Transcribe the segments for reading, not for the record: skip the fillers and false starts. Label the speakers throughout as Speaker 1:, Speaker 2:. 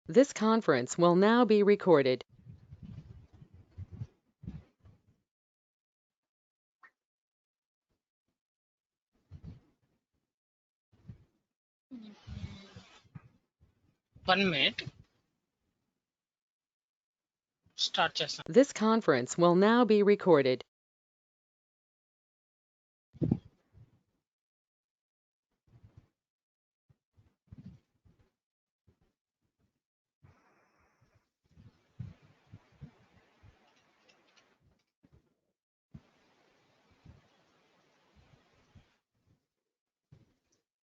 Speaker 1: This conference will now be recorded.
Speaker 2: One minute. Start చేస్తాను.
Speaker 1: This conference will now be recorded.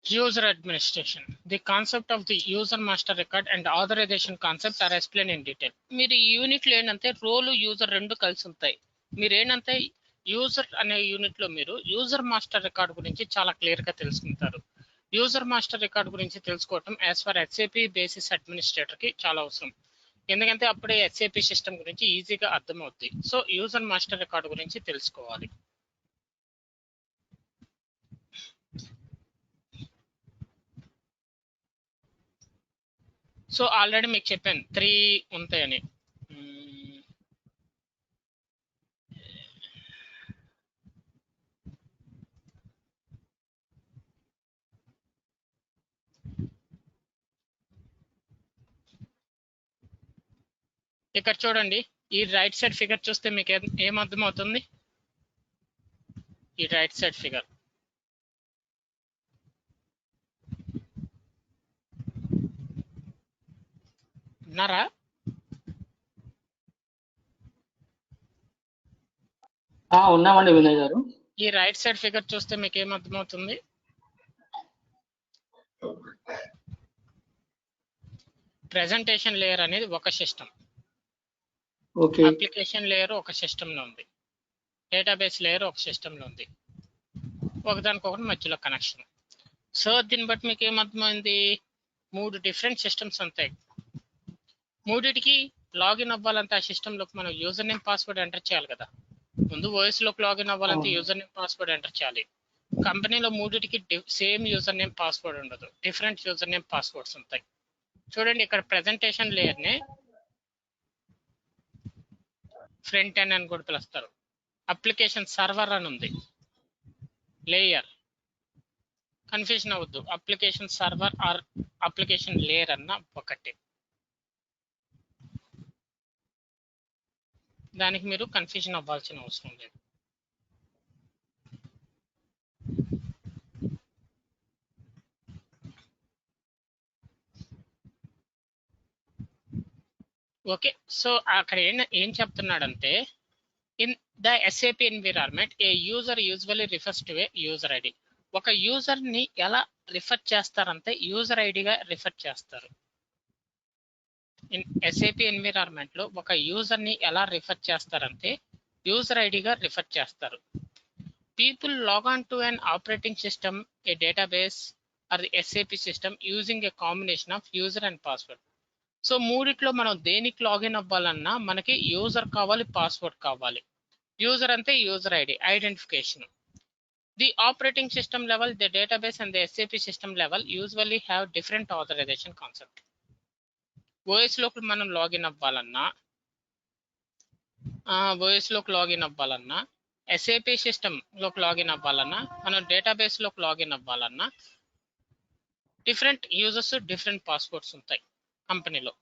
Speaker 2: User administration. The concept of the user master record and authorization concepts are explained in detail. మీరు ఈ unit లో ఏంటంటే role user రెండు కలిసి ఉంటాయి. మీరు ఏంటంటే యూజర్ అనే యూనిట్ లో మీరు యూజర్ మాస్టర్ రికార్డ్ గురించి చాలా క్లియర్ గా తెలుసుకుంటారు. యూజర్ మాస్టర్ రికార్డ్ గురించి తెలుసుకోవటం as for SAP basis administrator కి చాలా అవసరం. ఎందుకంటే అప్పుడే ఎస్ఏపి సిస్టమ్ గురించి ఈజీగా అర్థమవుద్ది. సో యూజర్ మాస్టర్ రికార్డ్ గురించి తెలుసుకోవాలి. సో ఆల్రెడీ మీకు చెప్పాను 3 ఉంటాయని. ఇక్కడ చూడండి, ఈ రైట్ సైడ్ ఫిగర్ చూస్తే మీకు ఏం అర్థమవుతుంది? ఈ రైట్ సైడ్ ఫిగర్ ఉన్నారా?
Speaker 3: ఉన్నామండి వినయ్ గారు.
Speaker 2: ఈ రైట్ సైడ్ ఫిగర్ చూస్తే మీకు ఏం అర్థమవుతుంది? ప్రెజెంటేషన్ లేయర్ అనేది ఒక సిస్టమ్, అప్లికేషన్ లేయర్ ఒక సిస్టమ్ లో ఉంది, డేటాబేస్ లేయర్ ఒక సిస్టమ్ లో ఉంది, ఒకదానికొకటి మధ్యలో కనెక్షన్. సో దీన్ని బట్టి మీకు ఏమర్థమైంది? 3 డిఫరెంట్ సిస్టమ్స్ ఉంటాయి. మూడిటికి లాగిన్ అవ్వాలంటే ఆ సిస్టంలోకి మనం యూజర్ నేమ్ పాస్వర్డ్ ఎంటర్ చేయాలి కదా. ముందు ఓఎస్ లోకి లాగిన్ అవ్వాలంటే యూజర్ నేమ్ పాస్వర్డ్ ఎంటర్ చేయాలి. కంపెనీలో మూడిటికి సేమ్ యూజర్ నేమ్ పాస్వర్డ్ ఉండదు, డిఫరెంట్ యూజర్ నేమ్ పాస్వర్డ్స్ ఉంటాయి. చూడండి, ఇక్కడ ప్రెజెంటేషన్ లేయర్ ని ఫ్రంట్ ఎండ్ అని కూడా పిలుస్తారు. అప్లికేషన్ సర్వర్ అని ఉంది లేయర్, కన్ఫ్యూజన్ అవ్వద్దు. Application server or application layer అన్న ఒకటే, దానికి మీరు కన్ఫ్యూజన్ అవ్వాల్సిన అవసరం లేదు. ఓకే, సో అక్కడ ఏం చెప్తున్నాడంటే, in the SAP environment a user usually refers to a user ID. ఒక యూజర్ ని ఎలా రిఫర్ చేస్తారంటే యూజర్ ఐడిగా రిఫర్ చేస్తారు. ఇన్ ఎస్ఏపి ఎన్విరాన్మెంట్ లో ఒక యూజర్ ని ఎలా రిఫర్ చేస్తారంటే యూజర్ ఐడిగా రిఫర్ చేస్తారు. People log on to an operating system, a database or the SAP system using a combination of user and password. So మూడిట్లో మనం దేనికి లాగిన్ అవ్వాలన్నా మనకి యూజర్ కావాలి, పాస్వర్డ్ కావాలి. యూజర్ అంటే user ID, identification. The operating system level, the database and the SAP system level usually have different authorization concept. OS లోకి మనం లాగిన్ అవ్వాలన్నా, ఎస్ఏపి సిస్టమ్ లోకి లాగిన్ అవ్వాలన్నా, మనం డేటాబేస్ లోకి లాగిన్ అవ్వాలన్నా డిఫరెంట్ యూజర్స్, డిఫరెంట్ పాస్వర్డ్స్ ఉంటాయి కంపెనీలో.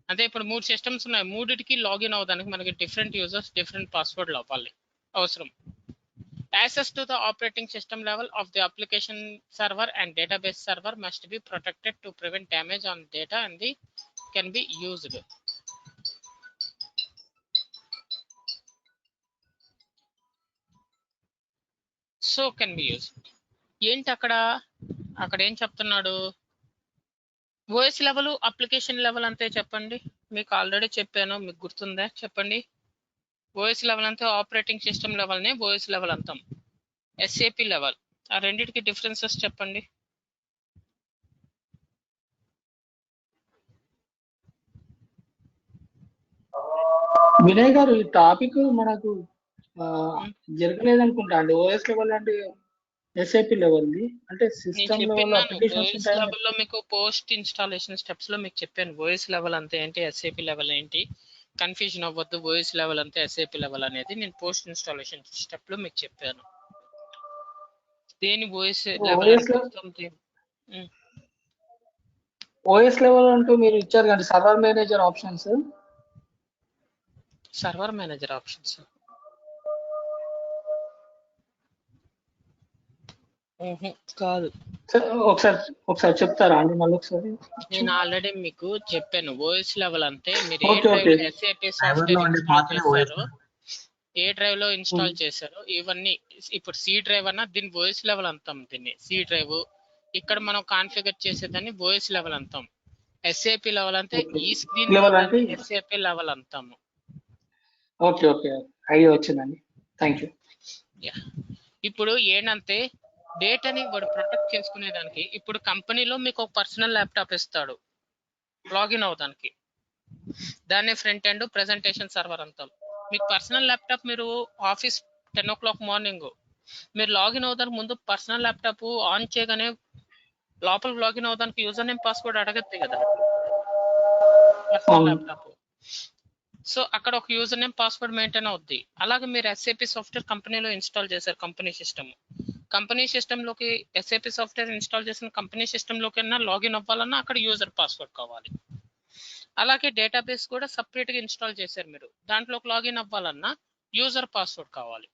Speaker 2: అంటే ఇప్పుడు 3 సిస్టమ్స్ ఉన్నాయి, మూడిటికి లాగిన్ అవ్వడానికి మనకి డిఫరెంట్ యూజర్స్, డిఫరెంట్ పాస్వర్డ్లు అవ్వాలి అవసరం. Access to the operating system level of the application server and database server must be protected to prevent damage on data and they can be used. So can be used ఏంటి అక్కడ ఏం చెప్తున్నాడు? OS level, application level అంతే చెప్పండి. మీకు already చెప్పాను, మీకు గుర్తుందా? చెప్పండి. ఓఎస్ లెవెల్ అంతే ఆపరేటింగ్ సిస్టమ్ లెవెల్నే ఓఎస్ లెవెల్ అంటాం. ఎస్ఏపి లెవెల్, ఆ రెండింటికి డిఫరెన్సెస్ చెప్పండి.
Speaker 3: వినయ్ గారు, ఈ టాపిక్ మనకు జరగలేదు అనుకుంటా అండి. ఓఎస్ లెవెల్ అంటే ఎస్ఏపి లెవెల్ది అంటే
Speaker 2: నేను
Speaker 3: సిస్టమ్ లెవెల్
Speaker 2: చెప్పినాను
Speaker 3: అప్లికేషన్స్
Speaker 2: ఓఎస్
Speaker 3: ఉంటాయని
Speaker 2: లెవెల్లో మీకు పోస్ట్ ఇన్స్టాలేషన్ స్టెప్స్ లో మీకు చెప్పాను ఓఎస్ లెవెల్ అంతే ఏంటి ఎస్ఏపి లెవెల్ ఏంటి కన్ఫ్యూజన్ అవ్వద్దు ఓఎస్ లెవెల్ అంతే ఎస్ఏపి లెవెల్ అనేది నేను పోస్ట్ ఇన్స్టాలేషన్ స్టెప్ లో మీకు చెప్పాను దేని ఓఎస్ లెవెల్
Speaker 3: ఓఎస్
Speaker 2: అంటే
Speaker 3: ఓఎస్ లెవెల్ అంటూ మీరు ఇచ్చారు కానీ server manager options
Speaker 2: server manager options కాదు
Speaker 3: ఒకసారి ఒకసారి చెప్తారా అండి మళ్ళీ ఒకసారి
Speaker 2: నేను ఆల్రెడీ మీకు చెప్పాను ఓఎస్ లెవెల్ అంటే మీరు ఏ
Speaker 3: ఓకే
Speaker 2: డ్రైవ్
Speaker 3: ఓకే
Speaker 2: లో ఎస్ఏపి
Speaker 4: డ్రైవర్ లో
Speaker 2: సాఫ్ట్వేర్
Speaker 4: ఉండే
Speaker 2: ఇన్స్టాల్
Speaker 4: పాతనే ఓఎస్
Speaker 2: చేశారో ఏ డ్రైవ్ లో ఇన్స్టాల్ చేశారో ఇవన్నీ ఇప్పుడు సి డ్రైవ్ అన్నా దీని ఓఎస్ లెవెల్ అంతాం దీన్ని సి డ్రైవ్ ఇక్కడ మనం కాన్ఫిగర్ చేసేదాన్ని ఓఎస్ లెవెల్ అంతాం ఎస్ఏపి లెవెల్ అంటే ఈ స్క్రీన్
Speaker 3: లెవెల్ అంటే
Speaker 2: ఎస్ఏపి లెవెల్ అంతాము
Speaker 3: ఓకే ఓకే ఐడియా వచ్చిందండి థ్యాంక్ యూ
Speaker 2: ఇప్పుడు ఏంటంటే డేటాని వాడు ప్రొటెక్ట్ చేసుకునేదానికి ఇప్పుడు కంపెనీలో మీకు ఒక పర్సనల్ ల్యాప్టాప్ ఇస్తాడు లాగిన్ అవడానికి దాన్ని ఫ్రంట్ ఎండ్ ప్రెజెంటేషన్ సర్వర్ అంటాం మీకు పర్సనల్ ల్యాప్టాప్ మీరు ఆఫీస్ 10 o'clock మార్నింగ్ మీరు లాగిన్ అవడానికి ముందు పర్సనల్ ల్యాప్టాప్ ఆన్ చేయగానే లోపల లాగిన్ అవడానికి యూజర్ నేమ్ పాస్వర్డ్ అడగద్ది కదా పర్సనల్ ల్యాప్టాప్ సో అక్కడ ఒక యూజర్ నేమ్ పాస్వర్డ్ మెయింటైన్ అవుద్ది అలాగే మీరు ఎస్ఏపి సాఫ్ట్వేర్ కంపెనీలో ఇన్స్టాల్ చేశారు కంపెనీ సిస్టమ్ లోకి ఎస్ఏపి సాఫ్ట్వేర్ ఇన్స్టాల్ చేసిన కంపెనీ సిస్టమ్ లోకి లాగిన్ అవ్వాలన్నా అక్కడ యూజర్ పాస్వర్డ్ కావాలి అలాగే డేటాబేస్ కూడా సపరేట్ గా ఇన్స్టాల్ చేశారు మీరు దాంట్లోకి లాగిన్ అవ్వాలన్నా యూజర్ పాస్వర్డ్ కావాలి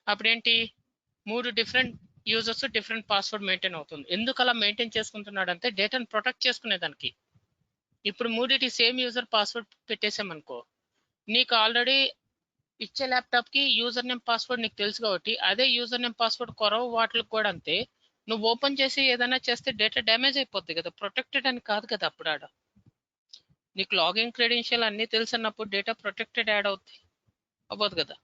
Speaker 2: అప్పుడేంటి 3 different users different password maintain అవుతుంది ఎందుకు అలా మెయింటైన్ చేసుకుంటున్నాడు అంటే డేటాను ప్రొటెక్ట్ చేసుకునేదానికి ఇప్పుడు మూడిటి సేమ్ యూజర్ పాస్వర్డ్ పెట్టేసామనుకో నీకు ఆల్రెడీ ఇచ్చే ల్యాప్టాప్ కి యూజర్ నేమ్ పాస్వర్డ్ నీకు తెలుసు కాబట్టి అదే యూజర్ నేమ్ పాస్వర్డ్ కొరవ వాటికి కూడా అంతే నువ్వు ఓపెన్ చేసి ఏదైనా చేస్తే డేటా డ్యామేజ్ అయిపోద్ది కదా ప్రొటెక్టెడ్ అని కాదు కదా అప్పుడు ఆడ నీకు లాగిన్ క్రెడెన్షియల్ అన్ని తెలుసు అన్నప్పుడు డేటా ప్రొటెక్టెడ్ యాడ్ అవుద్ది అవ్వదు కదా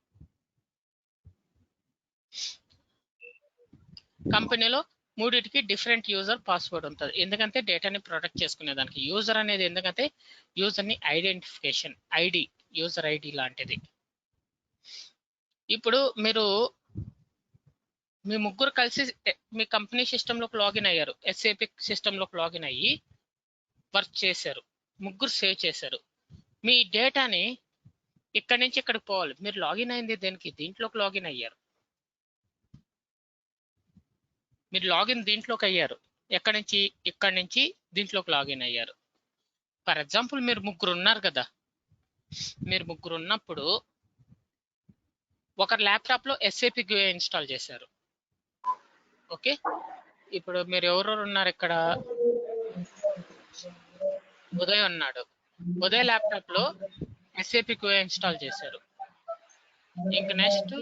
Speaker 2: కంపెనీలో మూడిటికి డిఫరెంట్ యూజర్ పాస్వర్డ్ ఉంటుంది ఎందుకంటే డేటాని ప్రొటెక్ట్ చేసుకునేదానికి యూజర్ అనేది ఎందుకంటే యూజర్ని ఐడెంటిఫికేషన్ ఐడి యూజర్ ఐడి లాంటిది ఇప్పుడు మీరు మీ ముగ్గురు కలిసి మీ కంపెనీ సిస్టంలోకి లాగిన్ అయ్యారు ఎస్ఏపి సిస్టంలోకి లాగిన్ అయ్యి వర్క్ చేశారు ముగ్గురు సేవ్ చేశారు మీ డేటాని ఇక్కడి నుంచి ఇక్కడికి పోవాలి మీరు లాగిన్ అయింది దేనికి దీంట్లోకి లాగిన్ అయ్యారు మీరు లాగిన్ దీంట్లోకి అయ్యారు ఎక్కడి నుంచి ఇక్కడి నుంచి దీంట్లోకి లాగిన్ అయ్యారు ఫర్ ఎగ్జాంపుల్ మీరు ముగ్గురు ఉన్నారు కదా మీరు ముగ్గురు ఉన్నప్పుడు ఒక ల్యాప్టాప్ లో ఎస్ఏపి గ్యూఐ ఇన్స్టాల్ చేశారు ఓకే ఇప్పుడు మీరు ఎవరెవరు ఉన్నారు ఇక్కడ ఉదయ్ ఉన్నాడు ఉదయ్ ల్యాప్టాప్ లో ఎస్ఏపి గ్యూఐ ఇన్స్టాల్ చేశారు ఇంక నెక్స్ట్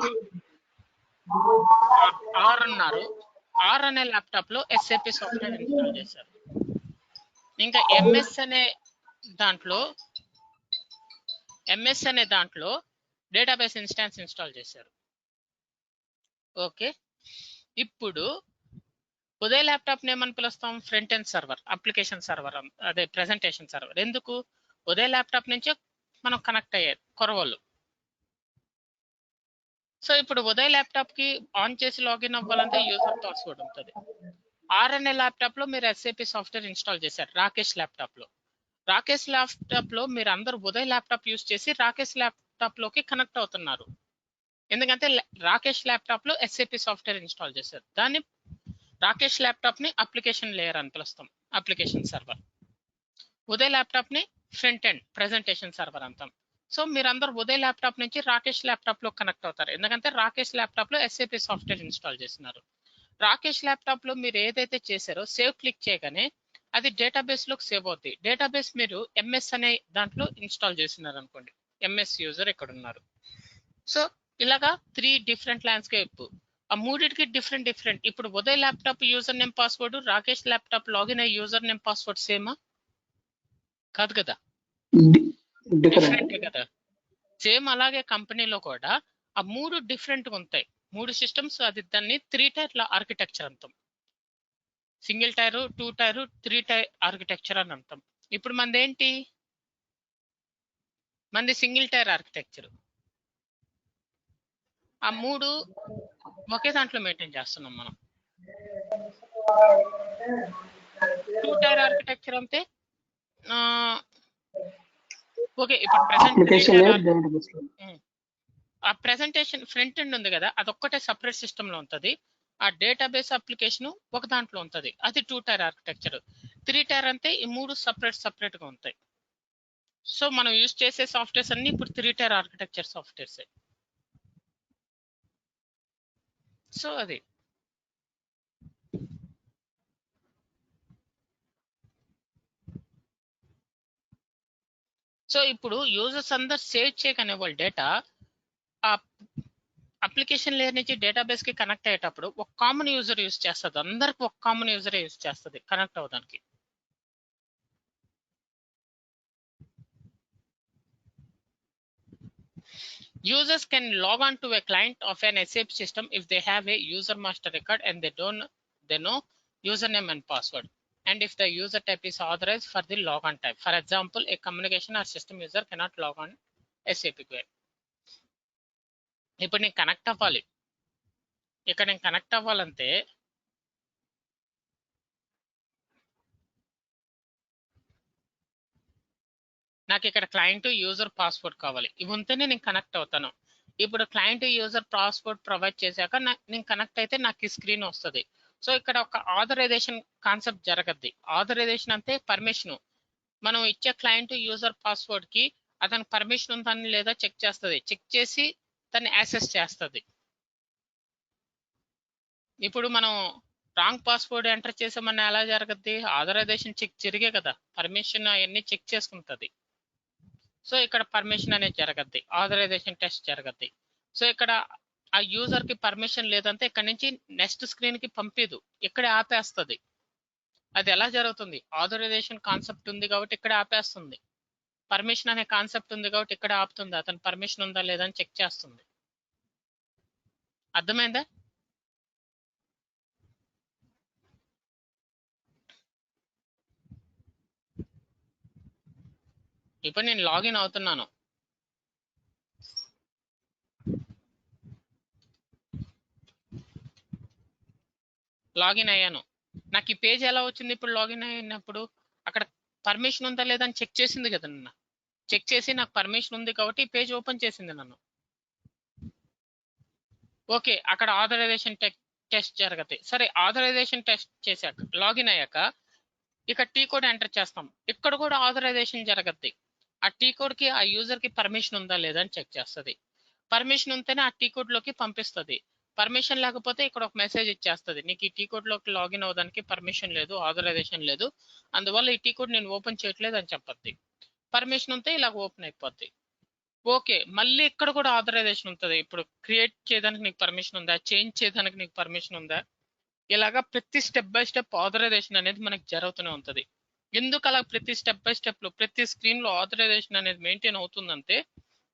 Speaker 2: ఆర్ ఉన్నారు ఆర్ అనే ల్యాప్టాప్ లో ఎస్ఏపి సాఫ్ట్వేర్ ఇన్స్టాల్ చేశారు ఇంకా ఎంఎస్ అనే దాంట్లో డేటాబేస్ ఇన్స్టాన్స్ ఇన్స్టాల్ చేశారు ఓకే ఇప్పుడు ఉదయ్ ల్యాప్టాప్ ఏమని పిలుస్తాం front end server application server అదే ప్రెజెంటేషన్ సర్వర్ ఎందుకు ఉదయ్ ల్యాప్టాప్ నుంచే మనం కనెక్ట్ అయ్యేది కొరవలు సో ఇప్పుడు ఉదయ్ ల్యాప్టాప్ కి ఆన్ చేసి లాగిన్ అవ్వాలంటే యూజర్ పాస్వర్డ్ ఉంటుంది ఆర్ అనే ల్యాప్టాప్ లో మీరు ఎస్ఏపి సాఫ్ట్వేర్ ఇన్స్టాల్ చేశారు రాకేష్ ల్యాప్టాప్ లో మీరు అందరు ఉదయ్ ల్యాప్టాప్ యూస్ చేసి రాకేష్ ల్యాప్టాప్ లోకి కనెక్ట్ అవుతున్నారు ఎందుకంటే రాకేష్ ల్యాప్టాప్ లో ఎస్ఏపి సాఫ్ట్వేర్ ఇన్స్టాల్ చేశారు దాన్ని రాకేష్ ల్యాప్టాప్ ని అప్లికేషన్ లేయర్ అని పిలుస్తాం అప్లికేషన్ సర్వర్ ఉదయ్ ల్యాప్టాప్ ని ఫ్రంట్ ఎండ్ ప్రెజెంటేషన్ సర్వర్ అంటాం సో మీరందరూ ఉదయ్ ల్యాప్టాప్ నుంచి రాకేష్ ల్యాప్టాప్ లో కనెక్ట్ అవుతారు ఎందుకంటే రాకేష్ ల్యాప్టాప్ లో ఎస్ఏపి సాఫ్ట్వేర్ ఇన్స్టాల్ చేస్తున్నారు రాకేష్ ల్యాప్టాప్ లో మీరు ఏదైతే చేశారో సేవ్ క్లిక్ చేయగానే అది డేటాబేస్ లోకి సేవ్ అవుతుంది డేటాబేస్ మీరు ఎంఎస్ అనే దాంట్లో ఇన్స్టాల్ చేస్తున్నారు అనుకోండి ఎంఎస్ యూజర్ ఇక్కడ ఉన్నారు సో ఇలాగా 3 డిఫరెంట్ ల్యాండ్స్కేప్ ఆ మూడింటికి డిఫరెంట్ ఇప్పుడు Uday laptop user name password Rakesh laptop login అయ్యే యూజర్ నేమ్ పాస్వర్డ్ సేమా కాదు కదా డిఫరెంట్ కదా సేమ్ అలాగే కంపెనీలో కూడా ఆ 3 డిఫరెంట్ ఉంటాయి 3 సిస్టమ్స్ అది దాన్ని 3 టైర్ ఆర్కిటెక్చర్ అంటాం single tier 2 tier 3 tier architecture అని అంటాం ఇప్పుడు మంది సింగిల్ టైర్ ఆర్కిటెక్చర్ ఆ 3 ఒకే దాంట్లో మెయింటైన్ చేస్తున్నాం మనం. 2-tier ఆర్కిటెక్చర్ అంటే ఓకే. ఇప్పుడు ప్రెసెంట్
Speaker 3: అప్లికేషన్ లేదు డేటాబేస్ లో.
Speaker 2: ఆ ప్రెజెంటేషన్ ఫ్రంట్ ఎండ్ ఉంది కదా, అదొక్కటే సపరేట్ సిస్టమ్ లో ఉంటది. ఆ డేటాబేస్ అప్లికేషన్ ఒక దాంట్లో ఉంటది, అది 2-tier ఆర్కిటెక్చర్. 3-tier అంటే ఈ 3 సపరేట్ గా ఉంటాయి. సో మనం యూజ్ చేసే సాఫ్ట్వేర్స్ అన్ని ఇప్పుడు 3-tier ఆర్కిటెక్చర్ సాఫ్ట్వేర్స్. సో అది సో ఇప్పుడు యూజర్స్ అందరు సేవ్ చేయకనే వాళ్ళ డేటా ఆ అప్లికేషన్ లేయర్ నుంచి డేటాబేస్ కి కనెక్ట్ అయ్యేటప్పుడు ఒక కామన్ యూజర్ యూజ్ చేస్తుంది. అందరికి ఒక కామన్ యూజర్ యూజ్ చేస్తుంది కనెక్ట్ అవ్వడానికి. Users can log on to a client of an SAP system if they have a user master record and they know username and password, and if the user type is authorized for the logon type. For example, a communication or system user cannot log on SAP query. ఇప్పుడు నేను connect అవ్వాలి. ఇక్కడ నేను connect అవ్వాలంటే నాకు ఇక్కడ client user password కావాలి. ఇవి ఉంటేనే నేను కనెక్ట్ అవుతాను. ఇప్పుడు క్లయింట్ యూజర్ పాస్వర్డ్ ప్రొవైడ్ చేశాక నేను కనెక్ట్ అయితే నాకు ఈ స్క్రీన్ వస్తుంది. సో ఇక్కడ ఒక ఆథరైజేషన్ కాన్సెప్ట్ జరగద్ది. ఆథరైజేషన్ అంటే పర్మిషన్. మనం ఇచ్చే క్లయింట్ యూజర్ పాస్వర్డ్ కి అతనికి పర్మిషన్ ఉందని లేదా చెక్ చేస్తుంది. చెక్ చేసి దాన్ని యాక్సెస్ చేస్తుంది. ఇప్పుడు మనం రాంగ్ పాస్వర్డ్ ఎంటర్ చేసామని ఎలా జరగద్ది? ఆథరైజేషన్ చెక్ జరిగే కదా, పర్మిషన్ అవన్నీ చెక్ చేసుకుంటుంది. సో ఇక్కడ పర్మిషన్ అనేది జరగద్ది, ఆథరైజేషన్ టెస్ట్ జరగద్ది. సో ఇక్కడ ఆ యూజర్ కి పర్మిషన్ లేదంటే ఇక్కడ నుంచి నెక్స్ట్ స్క్రీన్ కి పంపిదు, ఇక్కడే ఆపేస్తుంది. అది ఎలా జరుగుతుంది? ఆథరైజేషన్ కాన్సెప్ట్ ఉంది కాబట్టి ఇక్కడ ఆపేస్తుంది. పర్మిషన్ అనే కాన్సెప్ట్ ఉంది కాబట్టి ఇక్కడ ఆపుతుంది. అతను పర్మిషన్ ఉందా లేదా అని చెక్ చేస్తుంది. అర్థమైందా? ఇప్పుడు నేను లాగిన్ అవుతున్నాను. లాగిన్ అయ్యాను. నాకు ఈ పేజ్ ఎలా వచ్చింది? ఇప్పుడు లాగిన్ అయినప్పుడు అక్కడ పర్మిషన్ ఉందా లేదా అని చెక్ చేసింది కదా నన్ను. చెక్ చేసి నాకు పర్మిషన్ ఉంది కాబట్టి ఈ పేజ్ ఓపెన్ చేసింది నన్ను. ఓకే, అక్కడ ఆథరైజేషన్ టెస్ట్ జరగదు. సరే, ఆథరైజేషన్ టెస్ట్ చేశాక లాగిన్ అయ్యాక ఇక్కడ టీ కోడ్ ఎంటర్ చేస్తాం. ఇక్కడ కూడా ఆథరైజేషన్ జరగద్ది. ఆ టీ కోడ్ కి ఆ యూజర్ కి పర్మిషన్ ఉందా లేదా అని చెక్ చేస్తుంది. పర్మిషన్ ఉంటేనే ఆ టీ కోడ్ లోకి పంపిస్తుంది. పర్మిషన్ లేకపోతే ఇక్కడ ఒక మెసేజ్ ఇచ్చేస్తుంది, నీకు ఈ టీ కోడ్ లోకి లాగిన్ అవ్వడానికి పర్మిషన్ లేదు, ఆథరైజేషన్ లేదు, అందువల్ల ఈ టీ కోడ్ నేను ఓపెన్ చేయట్లేదు అని చెప్పద్ది. పర్మిషన్ ఉంటే ఇలా ఓపెన్ అయిపోద్ది. ఓకే, మళ్ళీ ఇక్కడ కూడా ఆథరైజేషన్ ఉంటుంది. ఇప్పుడు క్రియేట్ చేయడానికి నీకు పర్మిషన్ ఉందా, చేంజ్ చేయడానికి నీకు పర్మిషన్ ఉందా, ఇలాగా ప్రతి స్టెప్ బై స్టెప్ ఆథరైజేషన్ అనేది మనకి జరుగుతూనే ఉంటుంది. ఎందుకు అలా ప్రతి స్టెప్ బై స్టెప్ లో ప్రతి స్క్రీన్ లో ఆథరైజేషన్ అనేది మెయింటైన్ అవుతుందంటే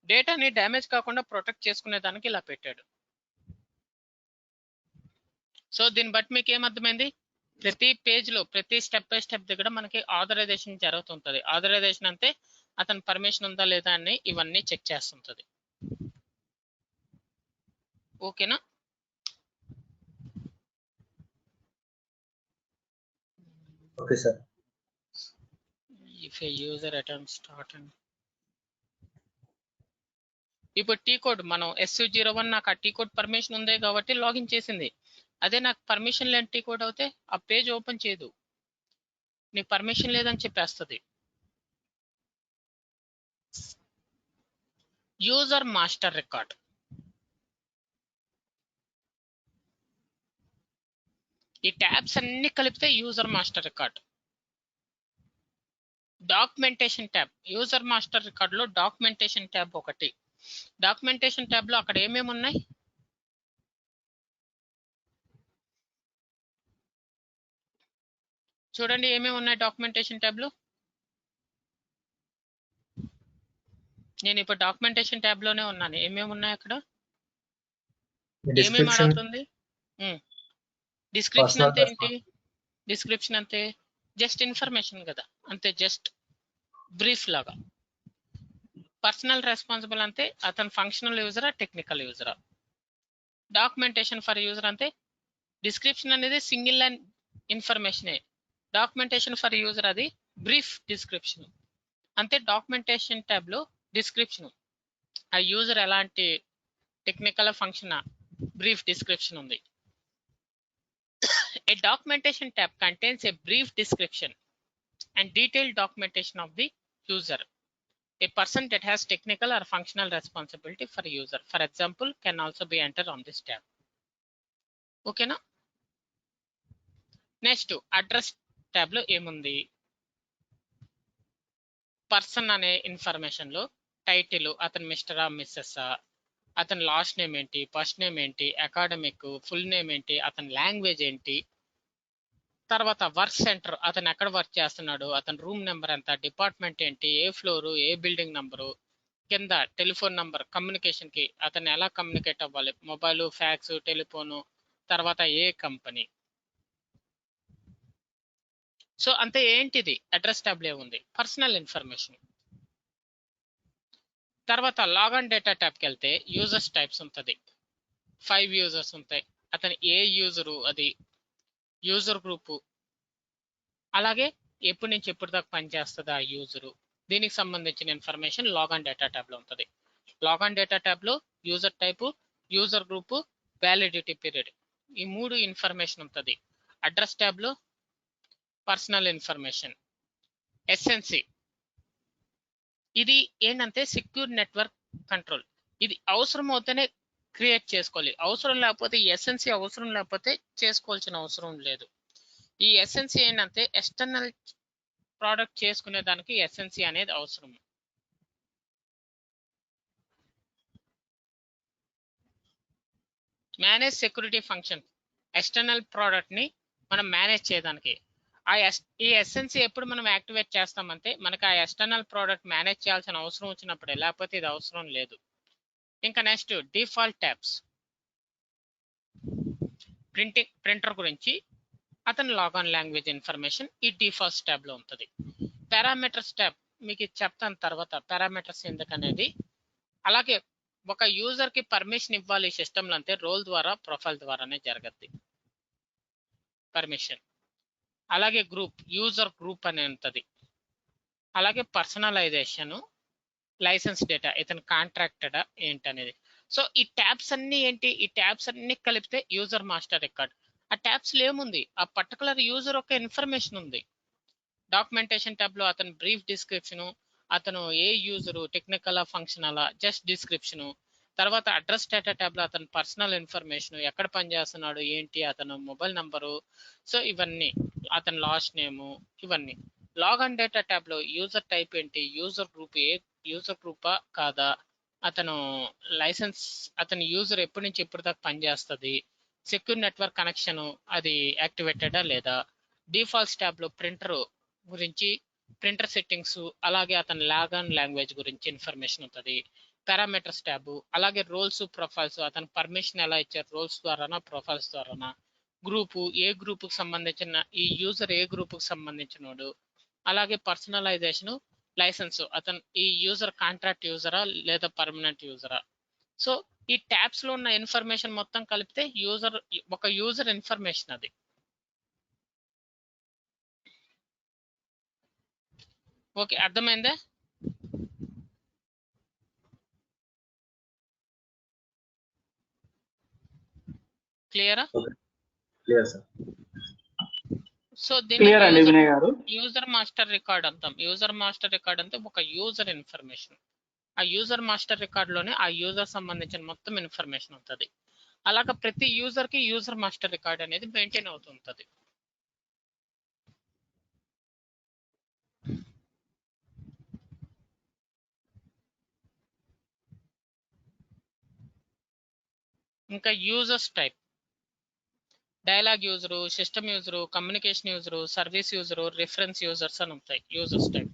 Speaker 2: డేటాని డ్యామేజ్ కాకుండా ప్రొటెక్ట్ చేసుకునే దానికి ఇలా పెట్టాడు. సో దీన్ని బట్టి మీకు ఏమర్థమైంది? ప్రతి పేజ్ లో ప్రతి స్టెప్ బై స్టెప్ దగ్గర మనకి ఆథరైజేషన్ జరుగుతుంటది. ఆథరైజేషన్ అంటే అతని పర్మిషన్ ఉందా లేదా అని ఇవన్నీ చెక్ చేస్తుంటది. ఓకేనా?
Speaker 4: Okay sir.
Speaker 2: If A user attempts start and ఇప్పుడు టీ కోడ్ మనం SU01 నాకు ఆ టీ కోడ్ పర్మిషన్ ఉంది కాబట్టి లాగిన్ చేసింది. అదే నాకు పర్మిషన్ లేని టీ కోడ్ అయితే ఆ పేజ్ ఓపెన్ చేయదు, నీకు పర్మిషన్ లేదని చెప్పేస్తుంది. యూజర్ మాస్టర్ రికార్డ్, ఈ ట్యాబ్స్ అన్ని కలిపితే user master record. Documentation tab, user master record లో డాక్యుమెంటేషన్ ట్యాబ్ ఒకటి. డాక్యుమెంటేషన్ ట్యాబ్ లో అక్కడ ఏమేమి ఉన్నాయి? చూడండి ఏమేమి ఉన్నాయి డాక్యుమెంటేషన్ ట్యాబ్ లో. నేను ఇప్పుడు డాక్యుమెంటేషన్ ట్యాబ్ లోనే ఉన్నాను. ఏమేమి ఉన్నాయి అక్కడ? ఏమేమి అడుగుతుంది? డిస్క్రిప్షన్ అంటే ఏంటి? డిస్క్రిప్షన్ అంటే జస్ట్ ఇన్ఫర్మేషన్ కదా, అంతే, జస్ట్ బ్రీఫ్ లాగా. పర్సనల్ రెస్పాన్సిబుల్ అంటే అతను ఫంక్షనల్ యూజరా టెక్నికల్ యూజరా. డాక్యుమెంటేషన్ ఫర్ యూజర్ అంటే డిస్క్రిప్షన్ అనేది సింగిల్ లైన్ ఇన్ఫర్మేషనే. డాక్యుమెంటేషన్ ఫర్ యూజర్ అది బ్రీఫ్ డిస్క్రిప్షన్. అంతే డాక్యుమెంటేషన్ ట్యాబ్ లో డిస్క్రిప్షన్, ఆ యూజర్ ఎలాంటి టెక్నికల్ ఫంక్షన్ బ్రీఫ్ డిస్క్రిప్షన్ ఉంది. A documentation tab contains a brief description and detailed documentation of the user. A person that has technical or functional responsibility for user, for example, can also be entered on this tab. Okay na? Next, address tab lo emundi. Person ane information lo title athan Mr. or Mrs. అతని last name ఏంటి, first name ఏంటి, academic, full name ఏంటి, అతని language ఏంటి, తర్వాత work centre అతను ఎక్కడ work చేస్తున్నాడు, అతని రూమ్ నెంబర్ ఎంత, డిపార్ట్మెంట్ ఏంటి, ఏ ఫ్లోరు, ఏ బిల్డింగ్ నంబరు, కింద టెలిఫోన్ నంబర్, కమ్యూనికేషన్ కి అతను ఎలా కమ్యూనికేట్ అవ్వాలి, మొబైల్, ఫ్యాక్స్, టెలిఫోను, తర్వాత ఏ కంపెనీ. సో అంతే. ఏంటిది అడ్రస్ ట్యాబ్ లో ఉంది పర్సనల్ ఇన్ఫర్మేషన్. తర్వాత లాగన్ డేటా ట్యాబ్కి వెళ్తే యూజర్స్ టైప్స్ ఉంటుంది. 5 యూజర్స్ ఉంటాయి. అతను ఏ యూజరు, అది యూజర్ గ్రూపు, అలాగే ఎప్పటి నుంచి ఎప్పటి దాకా పనిచేస్తుంది ఆ యూజరు, దీనికి సంబంధించిన ఇన్ఫర్మేషన్ లాగన్ డేటా ట్యాబ్ లో ఉంటుంది. లాగన్ డేటా ట్యాబ్ లో user type, user group, validity period, ఈ 3 ఇన్ఫర్మేషన్ ఉంటుంది. అడ్రస్ ట్యాబ్ లో పర్సనల్ ఇన్ఫర్మేషన్. ఎస్ఎన్సి ఇది ఏంటంటే సెక్యూర్ నెట్వర్క్ కంట్రోల్. ఇది అవసరం అవుతేనే క్రియేట్ చేసుకోవాలి, అవసరం లేకపోతే ఎస్ఎన్సి అవసరం లేకపోతే చేసుకోవాల్సిన అవసరం లేదు. ఈ ఎస్ఎన్సి ఏంటంటే ఎక్స్టర్నల్ ప్రోడక్ట్ చేసుకునే దానికి ఎస్ఎన్సి అనేది అవసరం. Manage security function, external product ని మనం మేనేజ్ చేయడానికి. ఈ ఎస్ఎన్సి ఎప్పుడు మనం యాక్టివేట్ చేస్తామంటే మనకు ఆ ఎక్స్టర్నల్ ప్రోడక్ట్ మేనేజ్ చేయాల్సిన అవసరం వచ్చినప్పుడే, లేకపోతే ఇది అవసరం లేదు. ఇంకా నెక్స్ట్ డిఫాల్ట్ ట్యాబ్స్. ప్రింటర్ గురించి అతని లాగాన్ లాంగ్వేజ్ ఇన్ఫర్మేషన్ ఈ డిఫాల్ట్ ట్యాబ్ లో ఉంటుంది. పారామీటర్స్ ట్యాబ్ మీకు చెప్తాను తర్వాత, పారామీటర్స్ ఎందుకనేది. అలాగే ఒక యూజర్ కి పర్మిషన్ ఇవ్వాలి సిస్టమ్ లో అంటే రోల్ ద్వారా, ప్రొఫైల్ ద్వారానే జరగద్ది పర్మిషన్. అలాగే గ్రూప్, యూజర్ గ్రూప్ అని ఉంటుంది. అలాగే పర్సనలైజేషన్, లైసెన్స్ డేటా, ఇతను కాంట్రాక్టెడా ఏంటనేది. సో ఈ ట్యాబ్స్ అన్ని ఏంటి, ఈ ట్యాబ్స్ అన్ని కలిపితే యూజర్ మాస్టర్ రికార్డ్. ఆ ట్యాబ్స్ లో ఏముంది, ఆ పర్టికులర్ యూజర్ యొక్క ఇన్ఫర్మేషన్ ఉంది. డాక్యుమెంటేషన్ ట్యాబ్ లో అతను బ్రీఫ్ డిస్క్రిప్షను, అతను ఏ user, technical functional, just description. తర్వాత అడ్రస్ డేటా ట్యాబ్ లో అతను పర్సనల్ ఇన్ఫర్మేషన్, ఎక్కడ పనిచేస్తున్నాడు ఏంటి, అతను మొబైల్ నంబరు, సో ఇవన్నీ, అతని లాస్ట్ నేము, ఇవన్నీ. లాగన్ డేటా ట్యాబ్ లో యూజర్ టైప్ ఏంటి, యూజర్ గ్రూప్ ఏ యూజర్ గ్రూపా కాదా, అతను లైసెన్స్, అతని యూజర్ ఎప్పటి నుంచి ఎప్పటి దాకా పనిచేస్తుంది, సెక్యూర్ నెట్వర్క్ కనెక్షన్ అది యాక్టివేటెడా లేదా. డిఫాల్ట్స్ ట్యాబ్ లో ప్రింటర్ గురించి, ప్రింటర్ సెట్టింగ్స్, అలాగే అతని లాగన్ లాంగ్వేజ్ గురించి ఇన్ఫర్మేషన్ ఉంటుంది. పారామీటర్స్ ట్యాబ్, అలాగే రోల్స్, ప్రొఫైల్స్, అతను పర్మిషన్ ఎలా ఇచ్చారు, రోల్స్ ద్వారానా ప్రొఫైల్స్ ద్వారానా. గ్రూపు, ఏ గ్రూప్ కి సంబంధించిన, ఈ యూజర్ ఏ గ్రూప్ కి సంబంధించినోడు. అలాగే పర్సనలైజేషన్, లైసెన్స్, అతను ఈ యూజర్ కాంట్రాక్ట్ యూజరా లేదా పర్మనెంట్ యూజరా. సో ఈ ట్యాబ్స్ లో ఉన్న ఇన్ఫర్మేషన్ మొత్తం కలిపితే యూజర్, ఒక యూజర్ ఇన్ఫర్మేషన్ అది. ఓకే, అర్థమైందా? క్లియరా?
Speaker 4: Clear sir.
Speaker 2: సో
Speaker 3: క్లియర్ అండి
Speaker 2: దీన్ని
Speaker 3: వినయ్ గారు.
Speaker 2: యూజర్ మాస్టర్ రికార్డ్ అంటాం. యూజర్ మాస్టర్ రికార్డ్ అంటే ఒక యూజర్ ఇన్ఫర్మేషన్. ఆ యూజర్ మాస్టర్ రికార్డ్ లోనే ఆ యూజర్ సంబంధించిన మొత్తం ఇన్ఫర్మేషన్ ఉంటుంది. అలాగా ప్రతి యూజర్ కి యూజర్ మాస్టర్ రికార్డ్ అనేది మెయింటైన్ అవుతుంటది. ఇంకా users type, dialogue user, system user, communication user, service user, reference users అని ఉంటాయి users type.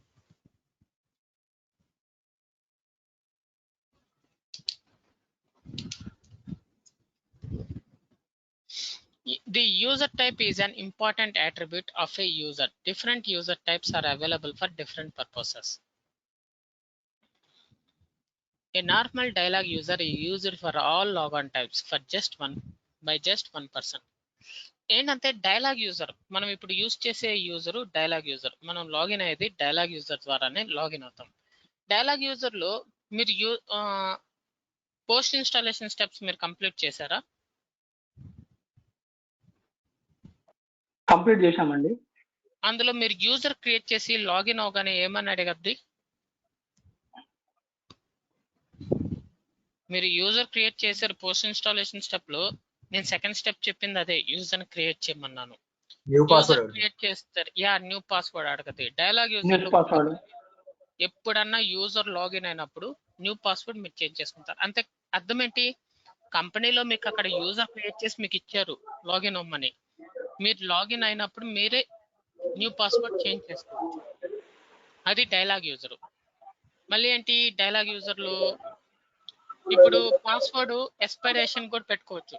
Speaker 2: The user type is an important attribute of a user. Different user types are available for different purposes. A normal dialog user is used for all logon types for just one person. ఏంటంటే dialogue user మనం ఇప్పుడు use చేసే user dialogue user. మనం login అయ్యేది dialogue user ద్వారానే login అవుతాం. Dialogue user లో మీరు పోస్ట్ ఇన్స్టాలేషన్ స్టెప్స్ మీరు కంప్లీట్ చేశారా?
Speaker 3: కంప్లీట్ చేశామండి.
Speaker 2: అందులో మీరు యూజర్ క్రియేట్ చేసి లాగిన్ అవగానే ఏమని అడగద్ది? మీరు యూజర్ క్రియేట్ చేశారు పోస్ట్ ఇన్స్టాలేషన్ స్టెప్ లో. నేను సెకండ్ స్టెప్ చెప్పింది అదే, యూజర్ క్రియేట్ చేయమన్నాను.
Speaker 4: న్యూ
Speaker 2: యూజర్
Speaker 4: పాస్వర్డ్
Speaker 2: క్రియేట్ చేస్తారు, న్యూ పాస్వర్డ్ అడగదు. డైలాగ్
Speaker 3: న్యూ
Speaker 2: యూజర్
Speaker 3: పాస్వర్డ్
Speaker 2: ఎప్పుడన్నా యూజర్ లాగిన్ అయినప్పుడు న్యూ పాస్వర్డ్ మీరు చేంజ్ చేసుకుంటారు. అంతే. అర్థం ఏంటి? కంపెనీలో మీకు అక్కడ యూజర్ క్రియేట్ చేసి మీకు ఇచ్చారు లాగిన్ అవ్వమని. మీరు లాగిన్ అయినప్పుడు మీరే న్యూ పాస్వర్డ్ చేంజ్ చేసుకోవచ్చు. అది డైలాగ్ యూజర్. మళ్ళీ ఏంటి డైలాగ్ యూజర్ లో ఇప్పుడు పాస్వర్డ్ ఎక్స్పైరేషన్ కూడా పెట్టుకోవచ్చు.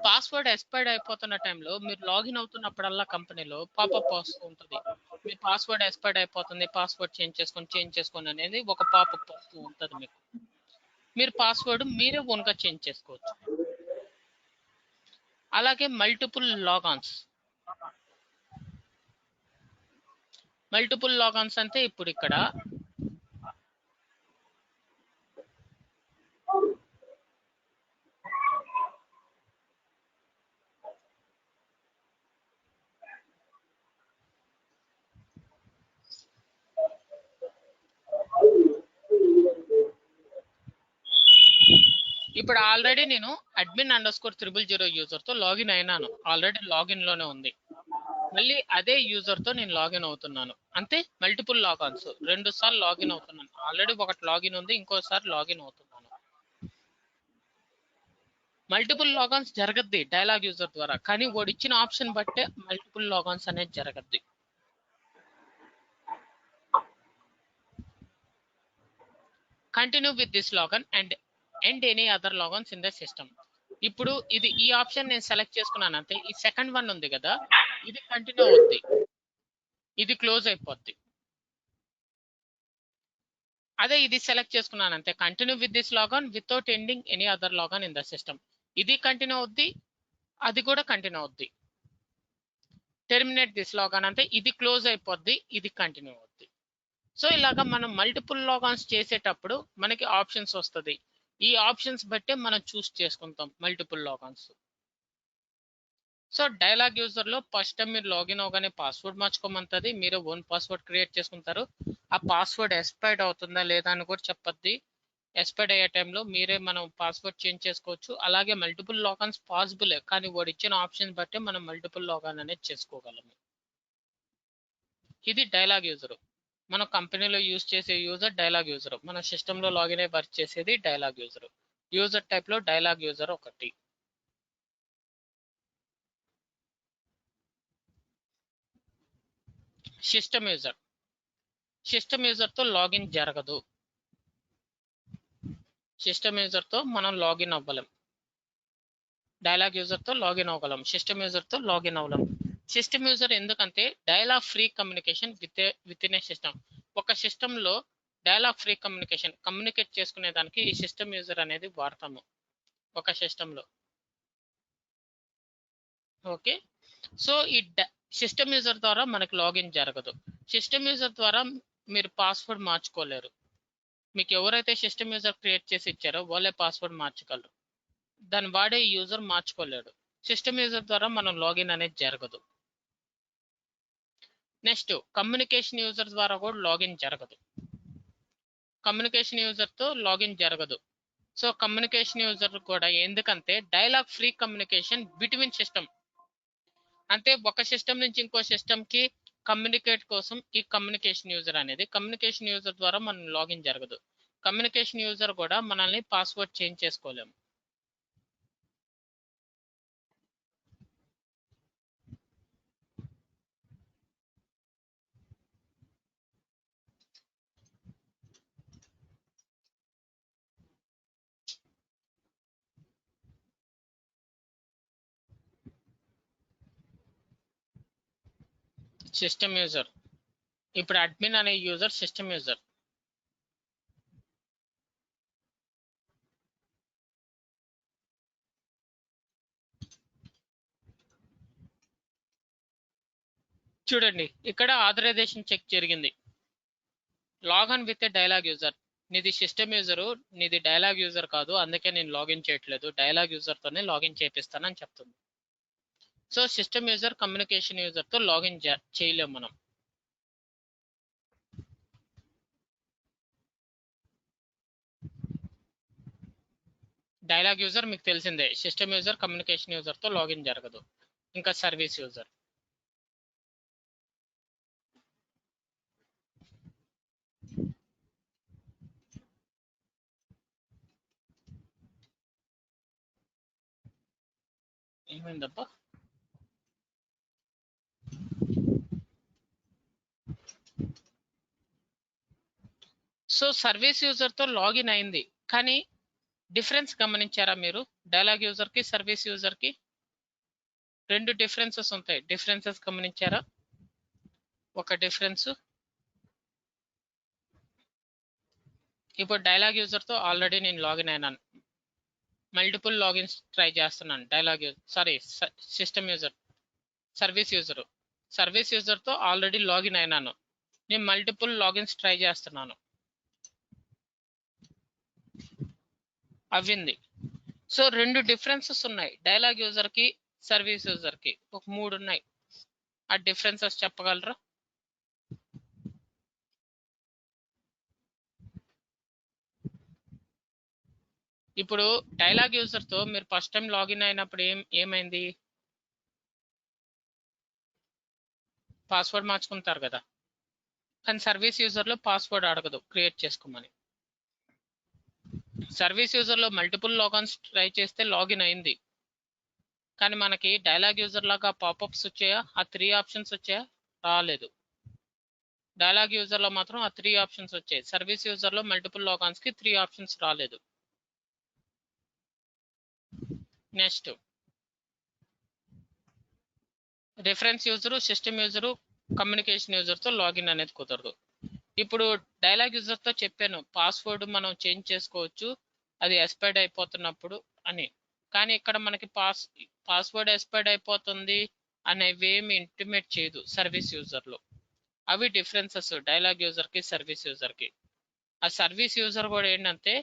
Speaker 2: పాస్వర్డ్ ఎక్స్పైర్డ్ అయిపోతున్న టైంలో మీరు లాగిన్ అవుతున్నప్పుడల్లా కంపెనీలో పాపప్ వస్తూ ఉంటుంది. మీ పాస్వర్డ్ ఎక్స్పైర్డ్ అయిపోతుంది, పాస్వర్డ్ చేంజ్ చేసుకోండి అనేది ఒక పాపప్ వస్తూ ఉంటుంది మీకు. మీరు పాస్వర్డ్ మీరే ఓన్గా చేంజ్ చేసుకోవచ్చు. అలాగే మల్టిపుల్ లాగాన్స్ అంటే ఇప్పుడు ఇక్కడ ఆల్రెడీ నేను admin_000 యూజర్ తో లాగిన్ అయినాను. ఆల్రెడీ లాగిన్ లోనే ఉంది. మళ్ళీ అదే యూజర్ తో నేను లాగిన్ అవుతున్నాను. అంతే. మల్టిపుల్ లాగాన్స్ 2 సార్లు లాగిన్ అవుతున్నాను. ఆల్రెడీ ఒకటి లాగిన్ ఉంది, ఇంకోసారి లాగిన్ అవుతున్నాను. మల్టిపుల్ లాగాన్స్ జరగద్ది డైలాగ్ యూజర్ ద్వారా, కానీ వాడు ఇచ్చిన ఆప్షన్ బట్టే మల్టిపుల్ లాగాన్స్ అనేది జరగద్ది. Continue with this logon and end any other logons in the system. ఇప్పుడు ఈ ఆప్షన్ నేను సెలెక్ట్ చేసుకున్నాను అంతే. ఈ సెకండ్ వన్ ఉంది కదా, ఇది కంటిన్యూ అవుద్ది, ఇది క్లోజ్ అయిపోద్ది. అదే ఇది సెలెక్ట్ చేసుకున్నాను అంతే. Continue with this lagoon without ending any other lagoon in the system. ఇది కంటిన్యూ అవుద్ది, అది కూడా కంటిన్యూ అవుద్ది. టెర్మినేట్ దిస్ లాగన్ అంటే ఇది క్లోజ్ అయిపోద్ది, ఇది కంటిన్యూ అవుద్ది. సో ఇలాగా మనం మల్టిపుల్ లాగాన్స్ చేసేటప్పుడు మనకి ఆప్షన్స్ వస్తుంది. ఈ ఆప్షన్స్ బట్టే మనం చూస్ చేసుకుంటాం మల్టిపుల్ లాగాన్స్. సో డైలాగ్ యూజర్ లో ఫస్ట్ టైం మీరు లాగిన్ అవగానే పాస్వర్డ్ మార్చుకోమంటుంది. మీరు ఓన్ పాస్వర్డ్ క్రియేట్ చేసుకుంటారు. ఆ పాస్వర్డ్ ఎక్స్పైర్డ్ అవుతుందా లేదా అని కూడా చెప్పద్ది. ఎక్స్పైర్డ్ అయ్యే టైంలో మీరే మనం పాస్వర్డ్ చేంజ్ చేసుకోవచ్చు. అలాగే మల్టిపుల్ లాగాన్స్ పాసిబుల్, కానీ వాడు ఇచ్చిన ఆప్షన్ బట్టే మనం మల్టిపుల్ లాగాన్ అనేది చేసుకోగలము. ఇది డైలాగ్ యూజర్. మన కంపెనీలో యూజ్ చేసే యూజర్ డైలాగ్ యూజర్. మన సిస్టంలో లాగిన్ అయ్యి వర్క్ చేసేది డైలాగ్ యూజర్. యూజర్ టైప్ లో డైలాగ్ యూజర్ ఒకటి. సిస్టమ్ యూజర్ తో లాగిన్ జరగదు. సిస్టమ్ యూజర్ తో మనం లాగిన్ అవ్వలేం. డైలాగ్ యూజర్ తో లాగిన్ అవ్వగలం, సిస్టమ్ యూజర్ తో లాగిన్ అవ్వలేం. సిస్టమ్ యూజర్ ఎందుకంటే dialogue free communication with in a system. ఒక సిస్టమ్ లో డైలాగ్ ఫ్రీ కమ్యూనికేట్ చేసుకునే దానికి ఈ సిస్టమ్ యూజర్ అనేది వాడతాము ఒక సిస్టమ్ లో. ఓకే. సో ఈ సిస్టమ్ యూజర్ ద్వారా మనకు లాగిన్ జరగదు. సిస్టమ్ యూజర్ ద్వారా మీరు పాస్వర్డ్ మార్చుకోలేరు. మీకు ఎవరైతే సిస్టమ్ యూజర్ క్రియేట్ చేసి ఇచ్చారో వాళ్ళే పాస్వర్డ్ మార్చగలరు. దాన్ని వాడే యూజర్ మార్చుకోలేడు. సిస్టమ్ యూజర్ ద్వారా మనం లాగిన్ అనేది జరగదు. నెక్స్ట్ కమ్యూనికేషన్ యూజర్ ద్వారా కూడా లాగిన్ జరగదు. కమ్యూనికేషన్ యూజర్ తో లాగిన్ జరగదు. సో కమ్యూనికేషన్ యూజర్ కూడా ఎందుకంటే dialogue free communication between system. అంటే ఒక సిస్టమ్ నుంచి ఇంకో సిస్టమ్ కి కమ్యూనికేట్ కోసం ఈ కమ్యూనికేషన్ యూజర్ అనేది. కమ్యూనికేషన్ యూజర్ ద్వారా మనం లాగిన్ జరగదు. కమ్యూనికేషన్ యూజర్ కూడా మనల్ని పాస్వర్డ్ చేంజ్ చేసుకోలేము. సిస్టమ్ యూజర్ ఇప్పుడు అడ్మిన్ అనే యూజర్ సిస్టమ్ యూజర్. చూడండి ఇక్కడ ఆథరైజేషన్ చెక్ జరిగింది. Login with dialogue user. నీది సిస్టమ్ యూజరు, నీది డైలాగ్ యూజర్ కాదు, అందుకే నేను లాగిన్ చేయట్లేదు, డైలాగ్ యూజర్తోనే లాగిన్ చేపిస్తానని చెప్తుంది. సో సిస్టమ్ యూజర్ కమ్యూనికేషన్ యూజర్తో లాగిన్ చేయలేము మనం. డైలాగ్ యూజర్ మీకు తెలిసిందే, సిస్టమ్ యూజర్ కమ్యూనికేషన్ యూజర్తో లాగిన్ జరగదు. ఇంకా సర్వీస్ యూజర్. ఏమైందబ్బా? సో సర్వీస్ యూజర్తో లాగిన్ అయింది, కానీ డిఫరెన్స్ గమనించారా మీరు? డైలాగ్ యూజర్కి సర్వీస్ యూజర్కి 2 డిఫరెన్సెస్ ఉంటాయి. డిఫరెన్సెస్ గమనించారా? ఒక డిఫరెన్స్, ఇప్పుడు డైలాగ్ యూజర్తో ఆల్రెడీ నేను లాగిన్ అయినాను, మల్టిపుల్ లాగిన్స్ ట్రై చేస్తున్నాను. డైలాగ్ సిస్టమ్ యూజర్, సర్వీస్ యూజర్తో ఆల్రెడీ లాగిన్ అయినాను, నేను మల్టిపుల్ లాగిన్స్ ట్రై చేస్తున్నాను, అవ్వింది. సో 2 డిఫరెన్సెస్ ఉన్నాయి డైలాగ్ యూజర్కి సర్వీస్ యూజర్కి, ఒక 3 ఉన్నాయి. ఆ డిఫరెన్సెస్ చెప్పగలరా? ఇప్పుడు డైలాగ్ యూజర్తో మీరు ఫస్ట్ టైం లాగిన్ అయినప్పుడు ఏమైంది? పాస్వర్డ్ మార్చుకుంటారు కదా, కానీ సర్వీస్ యూజర్లో పాస్వర్డ్ అడగదు క్రియేట్ చేసుకోమని. సర్వీస్ యూజర్లో మల్టిపుల్ లాగిన్స్ ట్రై చేస్తే లాగిన్ అయింది, కానీ మనకి డైలాగ్ యూజర్ లాగా పాపప్స్ వచ్చాయా? ఆ 3 ఆప్షన్స్ వచ్చాయా? రాలేదు. డైలాగ్ యూజర్లో మాత్రం ఆ 3 ఆప్షన్స్ వచ్చాయి. సర్వీస్ యూజర్లో మల్టిపుల్ లాగిన్స్కి 3 ఆప్షన్స్ రాలేదు. Next reference user, system user, communication యూజర్తో లాగిన్ అనేది కుదరదు. ఇప్పుడు డైలాగ్ యూజర్తో చెప్పాను పాస్వర్డ్ మనం చేంజ్ చేసుకోవచ్చు అది ఎక్స్పైర్డ్ అయిపోతున్నప్పుడు అని, కానీ ఇక్కడ మనకి పాస్వర్డ్ ఎక్స్పైర్డ్ అయిపోతుంది అనేవేమి ఇంటిమేట్ చేయదు సర్వీస్ యూజర్లో. అవి డిఫరెన్సెస్ డైలాగ్ యూజర్కి సర్వీస్ యూజర్కి. ఆ సర్వీస్ యూజర్ కూడా ఏంటంటే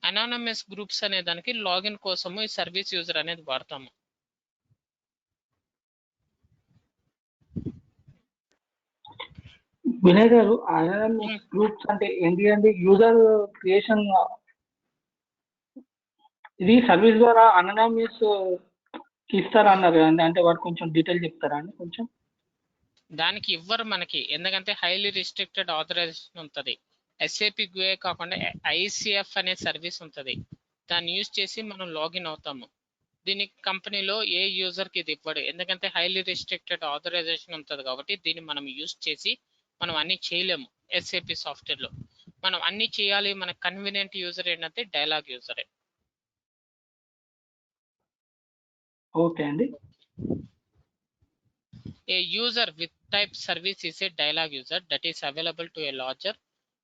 Speaker 2: అనానమస్ గ్రూప్స్ అనే దానికి లాగిన్ కోసము ఈ సర్వీస్ యూజర్ అనేది వాడతాము.
Speaker 3: వినయ్ గారు, అనానమస్ గ్రూప్స్ అంటే ఏంటి అండి? యూజర్ క్రియేషన్ ఇది సర్వీస్ ద్వారా అనానమస్ ఇస్తారా అన్నారు కదండి, అంటే వాడు కొంచెం డీటెయిల్ చెప్తారా అండి కొంచెం?
Speaker 2: దానికి ఇవ్వరు మనకి, ఎందుకంటే హైలీ రిస్ట్రిక్టెడ్ ఆథరైజేషన్ ఉంటుంది. ఎస్ఏపి గ్యూఏ కాకుండా ఐసిఎఫ్ అనే సర్వీస్ ఉంటుంది, దాన్ని యూజ్ చేసి మనం లాగిన్ అవుతాము. దీనికి కంపెనీలో ఏ యూజర్కి ఇది ఇవ్వడు, ఎందుకంటే హైలీ రిస్ట్రిక్టెడ్ ఆథరైజేషన్ ఉంటుంది కాబట్టి దీన్ని మనం యూజ్ చేసి మనం అన్ని చేయలేము. ఎస్ఏపి సాఫ్ట్వేర్లో మనం అన్ని చేయాలి, మన కన్వీనియంట్ యూజర్ ఏంటంటే డైలాగ్ యూజరే.
Speaker 3: ఓకే అండి.
Speaker 2: A user with type service is a dialogue user that is available to a larger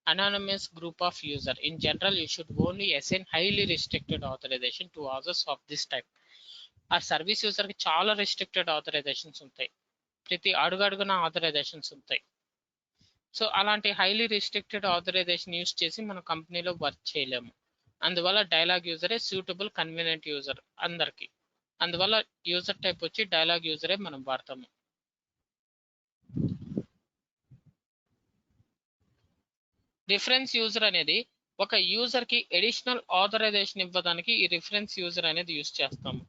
Speaker 2: anonymous group of user. In general, you should only assign highly restricted authorization to users of this type. ఆ service యూజర్కి చాలా restricted authorisations ఉంటాయి, ప్రతి అడుగడుగున authorisations ఉంటాయి. So అలాంటి highly restricted authorisation use చేసి మన కంపెనీలో వర్క్ చేయలేము. అందువల్ల డైలాగ్ యూజరే సూటబుల్ కన్వీనియంట్ యూజర్ అందరికి. అందువల్ల యూజర్ టైప్ వచ్చి డైలాగ్ యూజరే మనం వాడతాము. రిఫరెన్స్ యూజర్ అనేది ఒక యూజర్ కి అడిషనల్ ఆథరైజేషన్ ఇవ్వడానికి ఈ రిఫరెన్స్ యూజర్ అనేది యూజ్ చేస్తాము.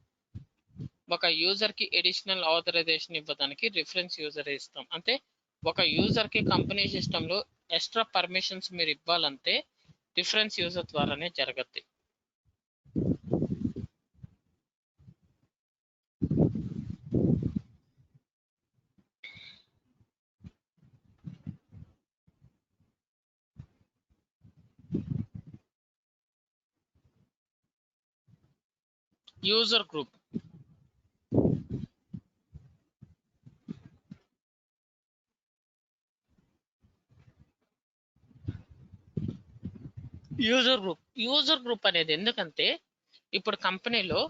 Speaker 2: ఒక యూజర్ కి అడిషనల్ ఆథరైజేషన్ ఇవ్వడానికి రిఫరెన్స్ యూజర్ ఇస్తాం. అంటే ఒక యూజర్ కి కంపెనీ సిస్టమ్ లో ఎక్స్ట్రా పర్మిషన్స్ మీరు ఇవ్వాలంటే రిఫరెన్స్ యూజర్ ద్వారానే జరగద్ది. యూజర్ గ్రూప్ యూజర్ గ్రూప్ అనేది ఎందుకంటే ఇప్పుడు కంపెనీలో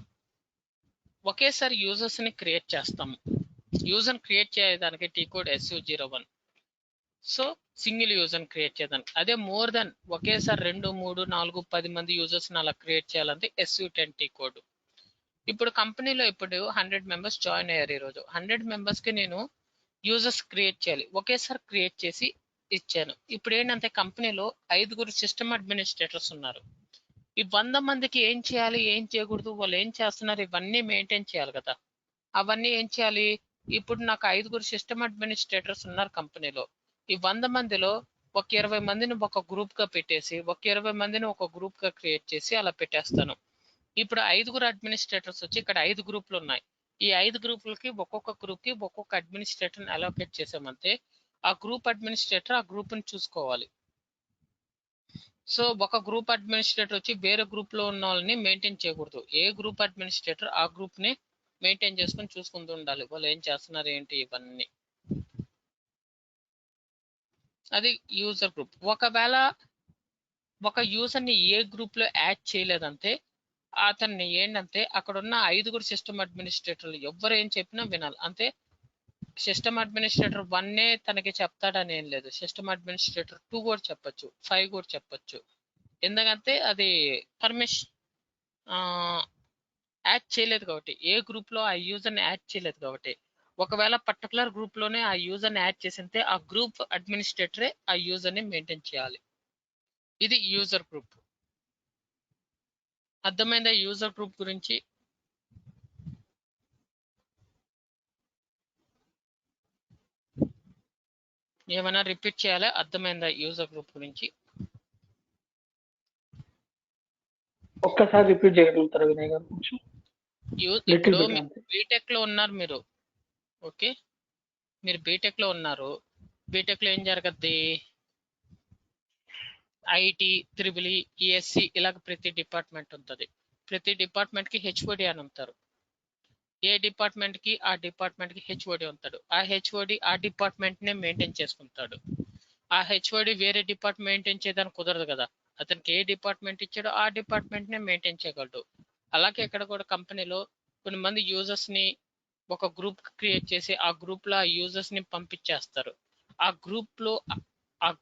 Speaker 2: ఒకేసారి యూజర్స్ ని క్రియేట్ చేస్తాము. యూజర్ క్రియేట్ చేయడానికి T code SU01. So single user create చేయడానికి. అదే మోర్ దెన్ ఒకేసారి 2, 3, 4, 10 మంది యూజర్స్ అలా క్రియేట్ చేయాలంటే SU10 టీ కోడ్. ఇప్పుడు కంపెనీలో ఇప్పుడు 100 మెంబర్స్ జాయిన్ అయ్యారు. ఈరోజు 100 మెంబర్స్ కి నేను యూజర్స్ క్రియేట్ చేయాలి. ఒకేసారి క్రియేట్ చేసి ఇచ్చాను. ఇప్పుడు ఏంటంటే కంపెనీలో 5 సిస్టమ్ అడ్మినిస్ట్రేటర్స్ ఉన్నారు. ఈ 100 మందికి ఏం చేయాలి, ఏం చేయకూడదు, వాళ్ళు ఏం చేస్తున్నారు, ఇవన్నీ మెయింటైన్ చేయాలి కదా. అవన్నీ ఏం చేయాలి? ఇప్పుడు నాకు 5 సిస్టమ్ అడ్మినిస్ట్రేటర్స్ ఉన్నారు కంపెనీలో. ఈ 100 మందిలో ఒక 20 మందిని ఒక గ్రూప్ గా పెట్టేసి, ఒక 20 మందిని ఒక గ్రూప్ గా క్రియేట్ చేసి అలా పెట్టేస్తాను. ఇప్పుడు 5 అడ్మినిస్ట్రేటర్స్ వచ్చి ఇక్కడ 5 గ్రూపులు ఉన్నాయి. ఈ 5 గ్రూపులకి ఒక్కొక్క గ్రూప్ కి ఒక్కొక్క అడ్మినిస్ట్రేటర్ అలోకేట్ చేసామంటే ఆ గ్రూప్ అడ్మినిస్ట్రేటర్ ఆ గ్రూప్ ని చూసుకోవాలి. సో ఒక గ్రూప్ అడ్మినిస్ట్రేటర్ వచ్చి వేరే గ్రూప్ లో ఉన్న వాళ్ళని మెయింటైన్ చేయకూడదు. ఏ గ్రూప్ అడ్మినిస్ట్రేటర్ ఆ గ్రూప్ ని మెయింటైన్ చేసుకొని చూసుకుంటూ ఉండాలి, వాళ్ళు ఏం చేస్తున్నారు ఏంటి ఇవన్నీ. అది యూజర్ గ్రూప్. ఒకవేళ ఒక యూజర్ ని ఏ గ్రూప్ లో యాడ్ చేయలేదంటే అతన్ని ఏంటంటే అక్కడ ఉన్న 5 సిస్టమ్ అడ్మినిస్ట్రేటర్లు ఎవరు ఏం చెప్పినా వినాలి. అంటే సిస్టమ్ అడ్మినిస్ట్రేటర్ 1 తనకి చెప్తాడని ఏం లేదు. సిస్టమ్ అడ్మినిస్ట్రేటర్ 2 కూడా చెప్పొచ్చు, 5 కూడా చెప్పొచ్చు. ఎందుకంటే అది పర్మిషన్ యాడ్ చేయలేదు కాబట్టి, ఏ గ్రూప్ లో ఆ యూజర్ని యాడ్ చేయలేదు కాబట్టి. ఒకవేళ పర్టికులర్ గ్రూప్ లోనే ఆ యూజర్ని యాడ్ చేసింటే ఆ గ్రూప్ అడ్మినిస్ట్రేటరే ఆ యూజర్ని మెయింటైన్ చేయాలి. ఇది యూజర్ గ్రూప్. అర్థమైందా యూజర్ గ్రూప్ గురించి? ఏమైనా రిపీట్ చేయాలా? అర్థమైందా యూజర్ గ్రూప్ గురించి?
Speaker 3: ఒక్కసారి రిపీట్ చేయగలుగుతారా వినయ్ గారు కొంచెం?
Speaker 2: ఇప్పుడు బీటెక్ లో ఉన్నారు మీరు. ఓకే, మీరు బీటెక్ లో ఉన్నారు. బీటెక్ లో ఏం జరగద్ది? ఐటీ, త్రిబుల్ ఈఎస్సి ఇలాగ ప్రతి డిపార్ట్మెంట్ ఉంటుంది. ప్రతి డిపార్ట్మెంట్ కి హెచ్ఓడి అని ఉంటారు. ఏ డిపార్ట్మెంట్ కి ఆ డిపార్ట్మెంట్ కి హెచ్ఓడి ఉంటాడు. ఆ హెచ్ఓడి ఆ డిపార్ట్మెంట్ నే మెయింటైన్ చేసుకుంటాడు. ఆ హెచ్ఓడి వేరే డిపార్ట్మెంట్ మెయింటైన్ చేయడానికి కుదరదు కదా. అతనికి ఏ డిపార్ట్మెంట్ ఇచ్చాడో ఆ డిపార్ట్మెంట్ నే మెయింటైన్ చేయగలడు. అలాగే ఇక్కడ కూడా కంపెనీలో కొన్ని మంది యూజర్స్ ని ఒక గ్రూప్ క్రియేట్ చేసి ఆ గ్రూప్ లో ఆ యూజర్స్ ని పంపించేస్తారు. ఆ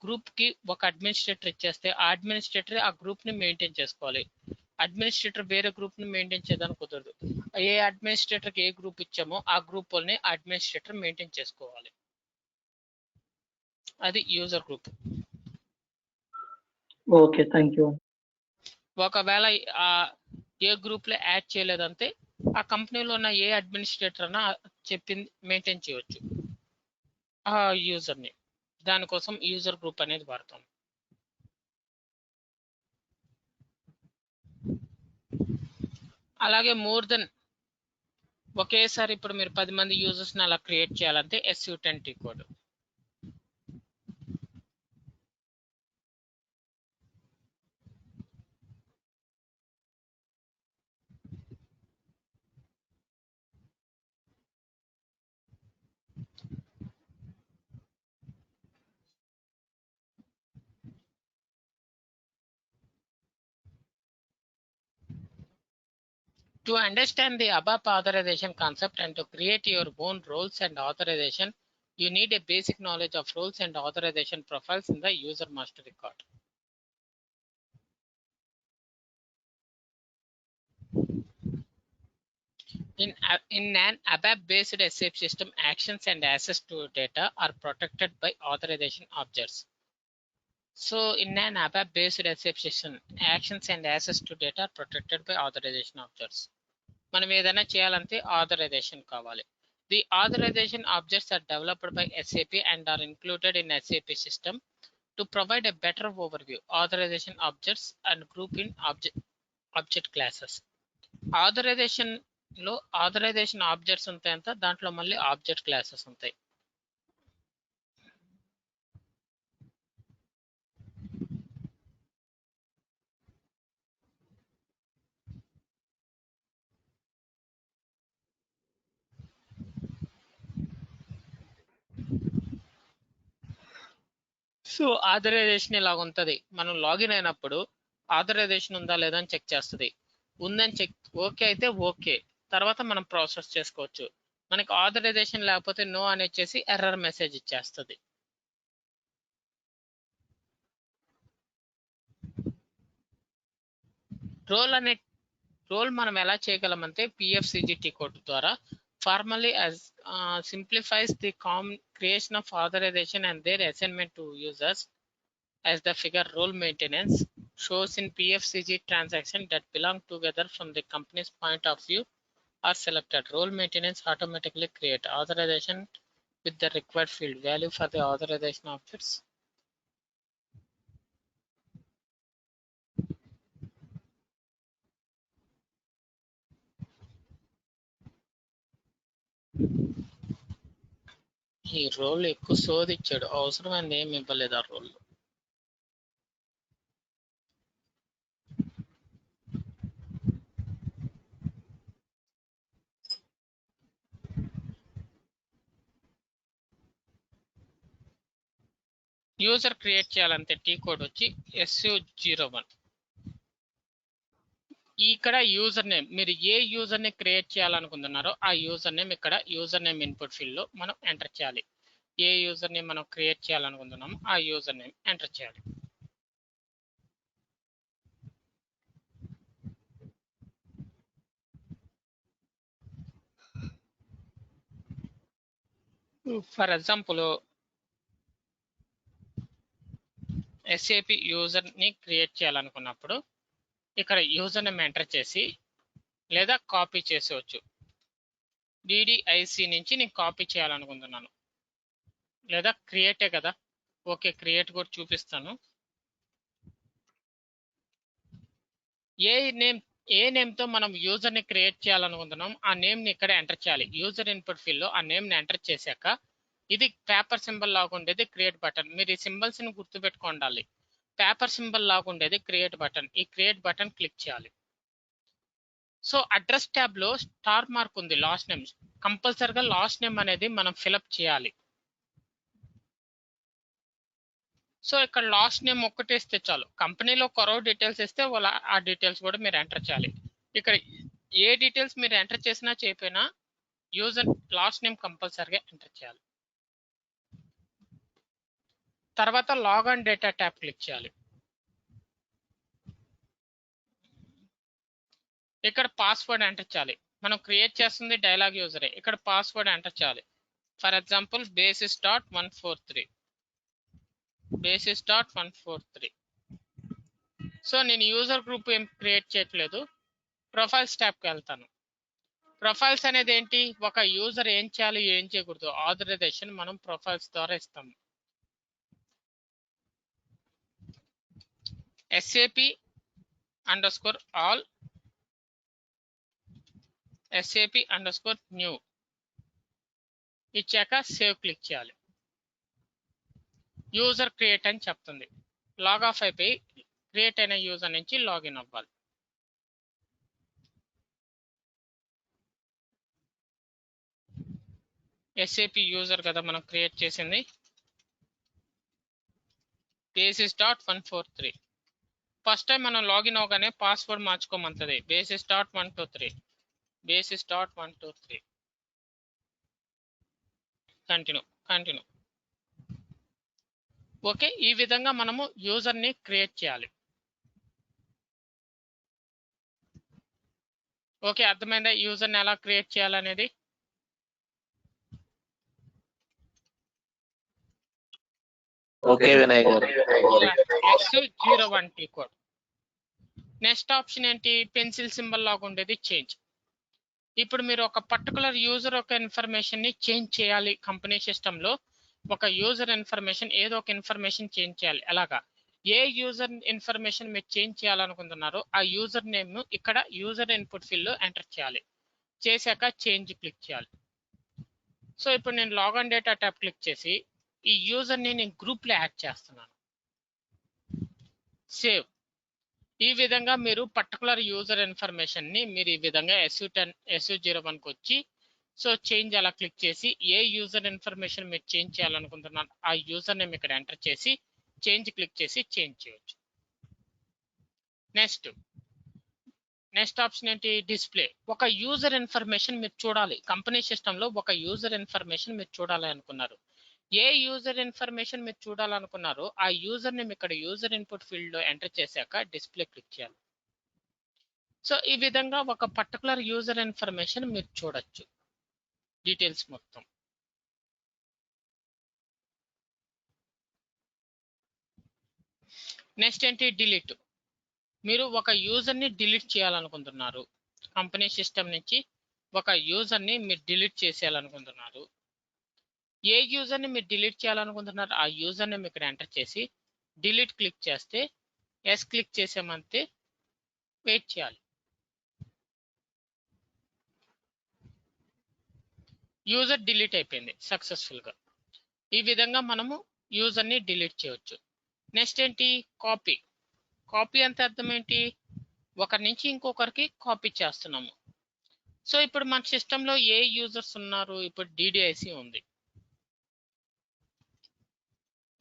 Speaker 2: గ్రూప్ కి ఒక అడ్మినిస్ట్రేటర్ ఇచ్చేస్తే ఆ అడ్మినిస్ట్రేటర్ ఆ గ్రూప్ ని మెయింటైన్ చేసుకోవాలి. అడ్మినిస్ట్రేటర్ వేరే గ్రూప్ ని మెయింటైన్ చేయడానికి కుదరదు. ఏ అడ్మినిస్ట్రేటర్ కి ఏ గ్రూప్ ఇచ్చామో ఆ గ్రూప్ వాళ్ళని అడ్మినిస్ట్రేటర్ మెయింటైన్ చేసుకోవాలి. అది user group.
Speaker 3: Okay, thank you.
Speaker 2: ఒకవేళ ఏ గ్రూప్ లో యాడ్ చేయలేదంటే ఆ కంపెనీలో ఉన్న ఏ అడ్మినిస్ట్రేటర్ అన్నా చెప్పింది మెయింటైన్ చేయవచ్చు ఆ యూజర్ ని. దానికోసం యూజర్ గ్రూప్ అనేది వాడతాం. అలాగే మోర్ దెన్ ఒకేసారి ఇప్పుడు మీరు 10 మంది యూజర్స్ ని అలా క్రియేట్ చేయాలంటే SU10 T code. To understand the above authorization concept and to create your own roles and authorization, you need a basic knowledge of roles and authorization profiles in the user master record. In an ABAP-based SAP system, actions and access to data are protected by authorization objects. So in an ABAP-based SAP system, actions and access to data are protected by authorization objects. మనం ఏదైనా చేయాలంటే authorization కావాలి. The authorization objects are developed by SAP and are included in SAP system to provide a better overview. Authorization objects and group in object classes. Authorization లో authorization objects ఉంటాయంట, దాంట్లో మళ్ళీ object classes ఉంటాయి. So authorization ఇలాగ ఉంటుంది. మనం login అయినప్పుడు authorisation ఉందా లేదా అని చెక్ చేస్తుంది. ఉందని చెక్ ఓకే అయితే ఓకే, తర్వాత మనం ప్రాసెస్ చేసుకోవచ్చు. మనకి ఆథరైజేషన్ లేకపోతే నో అని వచ్చేసి ఎర్రర్ మెసేజ్ ఇచ్చేస్తుంది. రోల్ మనం ఎలా చేయగలమంటే పిఎఫ్సిజిటి కోడ్ ద్వారా formally as simplifies the creation of authorization and their assignment to users as the figure role maintenance shows in PFCG transaction that belong together from the company's point of view are selected. Role maintenance automatically create authorization with the required field value for the authorization of its ఈ role ఎక్కువ సోది ఇచ్చాడు, అవసరమైంది ఏమి ఇవ్వలేదు ఆ role. User create చేయాలంటే T code వచ్చి SU01. ఇక్కడ యూజర్ నేమ్, మీరు ఏ యూజర్ ని క్రియేట్ చేయాలనుకుంటున్నారో ఆ యూజర్ నేమ్ ఇక్కడ యూజర్ నేమ్ ఇన్పుట్ ఫీల్డ్ లో మనం ఎంటర్ చేయాలి. ఏ యూజర్ ని మనం క్రియేట్ చేయాలనుకుంటున్నామో ఆ యూజర్ నేమ్ ఎంటర్ చేయాలి. ఫర్ ఎగ్జాంపుల్ SAP యూజర్ ని క్రియేట్ చేయాలనుకున్నప్పుడు ఇక్కడ యూజర్ నేమ్ ఎంటర్ చేసి లేదా కాపీ చేసేవచ్చు. DDIC నుంచి నేను కాపీ చేయాలనుకుంటున్నాను, లేదా క్రియేటే కదా, ఓకే క్రియేట్ కూడా చూపిస్తాను. ఏ నేమ్ తో మనం యూజర్ ని క్రియేట్ చేయాలనుకుంటున్నాం ఆ నేమ్ ని ఇక్కడ ఎంటర్ చేయాలి. యూజర్ ఇన్పుట్ ఫీల్డ్ లో ఆ నేమ్ ని ఎంటర్ చేశాక ఇది పేపర్ సింబల్ లాగా ఉండేది క్రియేట్ బటన్. మీరు ఈ సింబల్స్ ని గుర్తుపెట్టుకోండి. పేపర్ సింబల్ లాగా ఉండేది క్రియేట్ బటన్. ఈ క్రియేట్ బటన్ క్లిక్ చేయాలి. సో అడ్రస్ ట్యాబ్ లో స్టార్ మార్క్ ఉంది, లాస్ట్ నేమ్. కంపల్సరిగా లాస్ట్ నేమ్ అనేది మనం ఫిలప్ చేయాలి. సో ఇక్కడ లాస్ట్ నేమ్ ఒక్కటే ఇస్తే చాలు. కంపెనీలో కొరవ డీటెయిల్స్ ఇస్తే ఆ డీటెయిల్స్ కూడా మీరు ఎంటర్ చేయాలి. ఇక్కడ ఏ డీటెయిల్స్ మీరు ఎంటర్ చేసినా చేయకపోయినా యూజర్ లాస్ట్ నేమ్ కంపల్సరిగా ఎంటర్ చేయాలి. తర్వాత log on data tab click చేయాలి. ఇక్కడ పాస్వర్డ్ ఎంటర్ చేయాలి. మనం క్రియేట్ చేస్తుంది డైలాగ్ యూజరే. ఇక్కడ పాస్వర్డ్ ఎంటర్ చేయాలి. For example basis.143 basis.143. So నేను యూజర్ గ్రూప్ ఏం క్రియేట్ చేయట్లేదు. ప్రొఫైల్స్ ట్యాబ్కి వెళ్తాను. ప్రొఫైల్స్ అనేది ఏంటి, ఒక యూజర్ ఏం చేయాలి ఏం చేయకూడదు ఆథరైజేషన్ మనం ప్రొఫైల్స్ ద్వారా ఇస్తాము. SAP_all SAP_new ఇచ్చాక సేవ్ క్లిక్ చేయాలి. యూజర్ క్రియేట్ అని చెప్తుంది. లాగ్ ఆఫ్ అయిపోయి క్రియేట్ అయిన యూజర్ నుంచి లాగిన్ అవ్వాలి. SAP యూజర్ కదా మనం క్రియేట్ చేసింది. basis.143. ఫస్ట్ టైం మనం లాగిన్ అవగానే పాస్వర్డ్ మార్చుకోమంటది. basis.123 basis.123. కంటిన్యూ. ఓకే, ఈ విధంగా మనము యూజర్ ని క్రియేట్ చేయాలి. ఓకే, అర్థమైందా యూజర్ ని ఎలా క్రియేట్ చేయాలనేది?
Speaker 5: ఓకే వినయ్ గారు.
Speaker 2: SU01 T code. Next option ఏంటి, పెన్సిల్ సింబల్ లాగా ఉండేది చేంజ్. ఇప్పుడు మీరు ఒక పర్టికులర్ యూజర్ ఒక ఇన్ఫర్మేషన్ ని చేంజ్ చేయాలి. కంపెనీ సిస్టమ్ లో ఒక యూజర్ ఇన్ఫర్మేషన్ ఏదో ఒక ఇన్ఫర్మేషన్ చేంజ్ చేయాలి. ఎలాగా, ఏ యూజర్ ఇన్ఫర్మేషన్ మీరు చేంజ్ చేయాలనుకుంటున్నారో ఆ యూజర్ నేమ్ ఇక్కడ యూజర్ ఇన్పుట్ ఫీల్డ్ లో ఎంటర్ చేయాలి. చేశాక చేంజ్ క్లిక్ చేయాలి. సో ఇప్పుడు నేను log on data tab click చేసి ఈ యూజర్ ని నేను గ్రూప్ లో యాడ్ చేస్తున్నాను. సేవ్. ఈ విధంగా మీరు పర్టికులర్ యూజర్ ఇన్ఫర్మేషన్ ని మీరు ఈ విధంగా SU01 కి వచ్చి సో చేంజ్ అలా క్లిక్ చేసి ఏ యూజర్ ఇన్ఫర్మేషన్ మీరు చేంజ్ చేయాలనుకుంటున్నారు ఆ యూజర్ నేమ్ ఇక్కడ ఎంటర్ చేసి చేంజ్ క్లిక్ చేసి చేంజ్ చేయొచ్చు. నెక్స్ట్ నెక్స్ట్ ఆప్షన్ ఏంటి? డిస్ప్లే. ఒక యూజర్ ఇన్ఫర్మేషన్ మీరు చూడాలి. కంపెనీ సిస్టంలో ఒక యూజర్ ఇన్ఫర్మేషన్ మీరు చూడాలి అనుకున్నారు. ఏ యూజర్ ఇన్ఫర్మేషన్ మీరు చూడాలనుకున్నారో ఆ యూజర్ నేమ్ ఇక్కడ యూజర్ ఇన్పుట్ ఫీల్డ్ లో ఎంటర్ చేశాక డిస్ప్లే క్లిక్ చేయాలి. సో ఈ విధంగా ఒక పర్టికులర్ యూజర్ ఇన్ఫర్మేషన్ మీరు చూడొచ్చు, డీటెయిల్స్ మొత్తం. నెక్స్ట్ ఏంటి? డిలీట్. మీరు ఒక యూజర్ని డిలీట్ చేయాలనుకుంటున్నారు. కంపెనీ సిస్టమ్ నుంచి ఒక యూజర్ని మీరు డిలీట్ చేసేయాలనుకుంటున్నారు. ఏ యూజర్ని మీరు డిలీట్ చేయాలనుకుంటున్నారు ఆ యూజర్ని ఇక్కడ ఎంటర్ చేసి డిలీట్ క్లిక్ చేస్తే ఎస్ క్లిక్ చేసామంతే వెయిట్ చేయాలి. యూజర్ డిలీట్ అయిపోయింది సక్సెస్ఫుల్గా. ఈ విధంగా మనము యూజర్ని డిలీట్ చేయవచ్చు. నెక్స్ట్ ఏంటి? కాపీ. కాపీ అంటే అర్థం ఏంటి? ఒకరి నుంచి ఇంకొకరికి కాపీ చేస్తున్నాము. సో ఇప్పుడు మన సిస్టంలో ఏ యూజర్స్ ఉన్నారు? ఇప్పుడు డిడిఐసి ఉంది.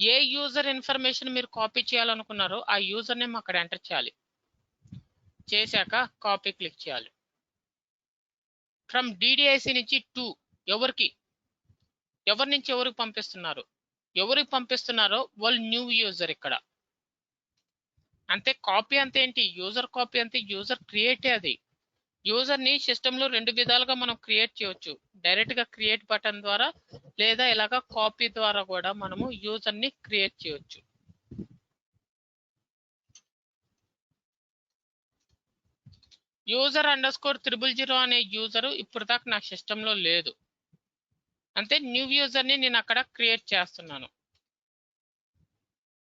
Speaker 2: ఏ యూజర్ ఇన్ఫర్మేషన్ మీరు కాపీ చేయాలనుకున్నారో ఆ యూజర్ నేమ్ అక్కడ ఎంటర్ చేయాలి. చేశాక కాపీ క్లిక్ చేయాలి. ఫ్రమ్ డిడిఐసి నుంచి టు ఎవరి నుంచి ఎవరికి పంపిస్తున్నారు? ఎవరికి పంపిస్తున్నారో వాళ్ళు న్యూ యూజర్ ఇక్కడ. అంతే. కాపీ అంతే ఏంటి? యూజర్ కాపీ అంతే, యూజర్ క్రియేటే అది. యూజర్ ని సిస్టమ్ లో రెండు విధాలుగా మనం క్రియేట్ చేయవచ్చు. డైరెక్ట్ గా క్రియేట్ బటన్ ద్వారా లేదా ఇలాగా కాపీ ద్వారా కూడా మనము యూజర్ ని క్రియేట్ చేయవచ్చు. యూజర్ _000 అనే యూజర్ ఇప్పుడు దాకా నా సిస్టమ్ లో లేదు. అంటే న్యూ యూజర్ ని నేను అక్కడ క్రియేట్ చేస్తున్నాను.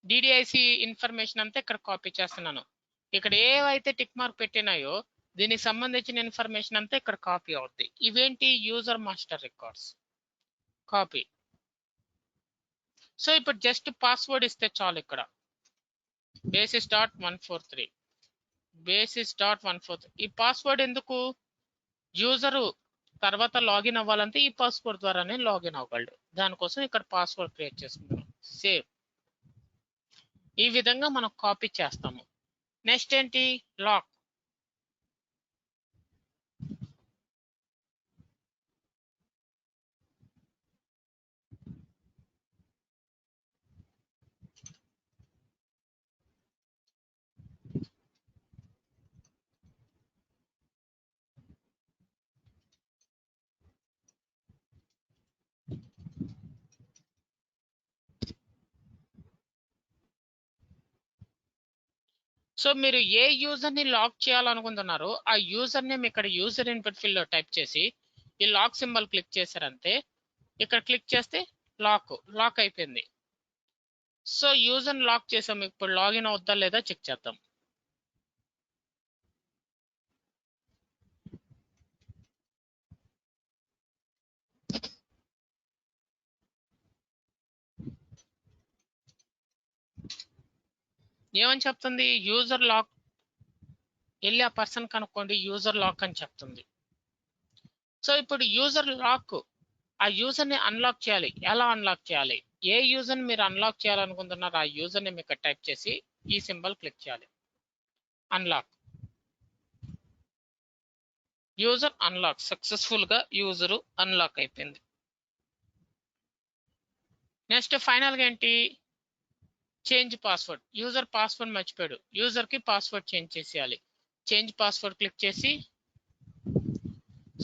Speaker 2: డిడిఐసి ఇన్ఫర్మేషన్ అంతా ఇక్కడ కాపీ చేస్తున్నాను. ఇక్కడ ఏవైతే టిక్ మార్క్ పెట్టినాయో దీనికి సంబంధించిన ఇన్ఫర్మేషన్ అంతా ఇక్కడ కాపీ అవుద్ది. ఇవేంటి? User master records copy. So ఇప్పుడు జస్ట్ పాస్వర్డ్ ఇస్తే చాలు. ఇక్కడ basis.143 basis.143. ఈ పాస్వర్డ్ ఎందుకు? యూజరు తర్వాత లాగిన్ అవ్వాలంటే ఈ పాస్వర్డ్ ద్వారానే లాగిన్ అవ్వగలడు. దానికోసం ఇక్కడ పాస్వర్డ్ క్రియేట్ చేసుకుంటాం. సేవ్. ఈ విధంగా మనం కాపీ చేస్తాము. నెక్స్ట్ ఏంటి? లాక్. సో మీరు ఏ యూజర్ ని లాక్ చేయాలనుకుంటున్నారో ఆ యూజర్ నేమ్ ఇక్కడ యూజర్ ఇన్పుట్ ఫీల్డ్ లో టైప్ చేసి ఈ లాక్ సింబల్ క్లిక్ చేశారంటే ఇక్కడ క్లిక్ చేస్తే లాక్ అయిపోయింది. సో యూజర్ లాక్ చేసాం. ఇప్పుడు లాగిన్ అవుద్దా లేదా చెక్ చేద్దాం. ఏమని చెప్తుంది? User lock. వెళ్ళి ఆ పర్సన్ కనుక్కోండి, యూజర్ లాక్ అని చెప్తుంది. సో ఇప్పుడు యూజర్ లాక్, ఆ యూజర్ ని అన్లాక్ చేయాలి. ఎలా అన్లాక్ చేయాలి? ఏ యూజర్ ని మీరు అన్లాక్ చేయాలనుకుంటున్నారు ఆ యూజర్ ని ఇక్కడ టైప్ చేసి ఈ సింబల్ క్లిక్ చేయాలి. అన్లాక్. User unlock. సక్సెస్ఫుల్ గా యూజర్ అన్లాక్ అయిపోయింది. నెక్స్ట్ ఫైనల్ గా ఏంటి? Change password. యూజర్ పాస్వర్డ్ మర్చిపోయాడు. యూజర్ కి పాస్వర్డ్ చేంజ్ చేసేయాలి. చేంజ్ పాస్వర్డ్ క్లిక్ చేసి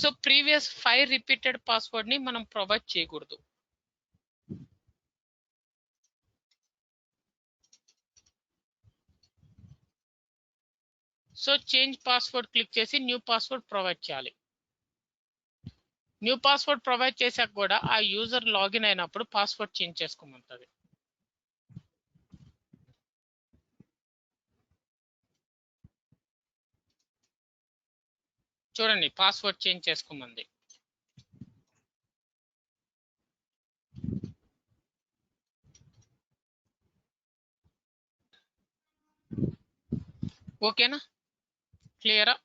Speaker 2: సో ప్రీవియస్ 5 రిపీటెడ్ పాస్వర్డ్ ని మనం ప్రొవైడ్ చేయకూడదు. సో చేంజ్ పాస్వర్డ్ క్లిక్ చేసి న్యూ పాస్వర్డ్ ప్రొవైడ్ చేయాలి. న్యూ పాస్వర్డ్ ప్రొవైడ్ చేశాక కూడా ఆ యూజర్ లాగిన్ అయినప్పుడు పాస్వర్డ్ చేంజ్ చేసుకోమంటుంది. చూడండి, పాస్వర్డ్ చేంజ్ చేసుకోమంది. ఓకేనా? క్లియరా?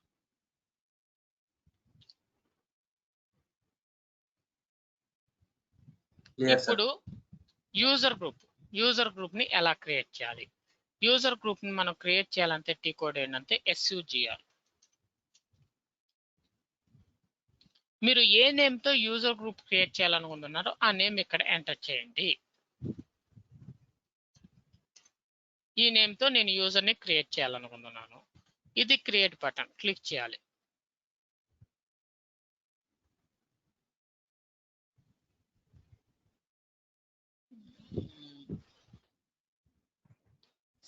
Speaker 2: ఇప్పుడు యూజర్ గ్రూప్ ని ఎలా క్రియేట్ చేయాలి? యూజర్ గ్రూప్ ని మనం క్రియేట్ చేయాలంటే టీ కోడ్ ఏంటంటే SUGR. మీరు ఏ నేమ్తో యూజర్ గ్రూప్ క్రియేట్ చేయాలనుకుంటున్నారో ఆ నేమ్ ఇక్కడ ఎంటర్ చేయండి. ఈ నేమ్తో నేను యూజర్ని క్రియేట్ చేయాలనుకుంటున్నాను. ఇది క్రియేట్ బటన్ క్లిక్ చేయాలి.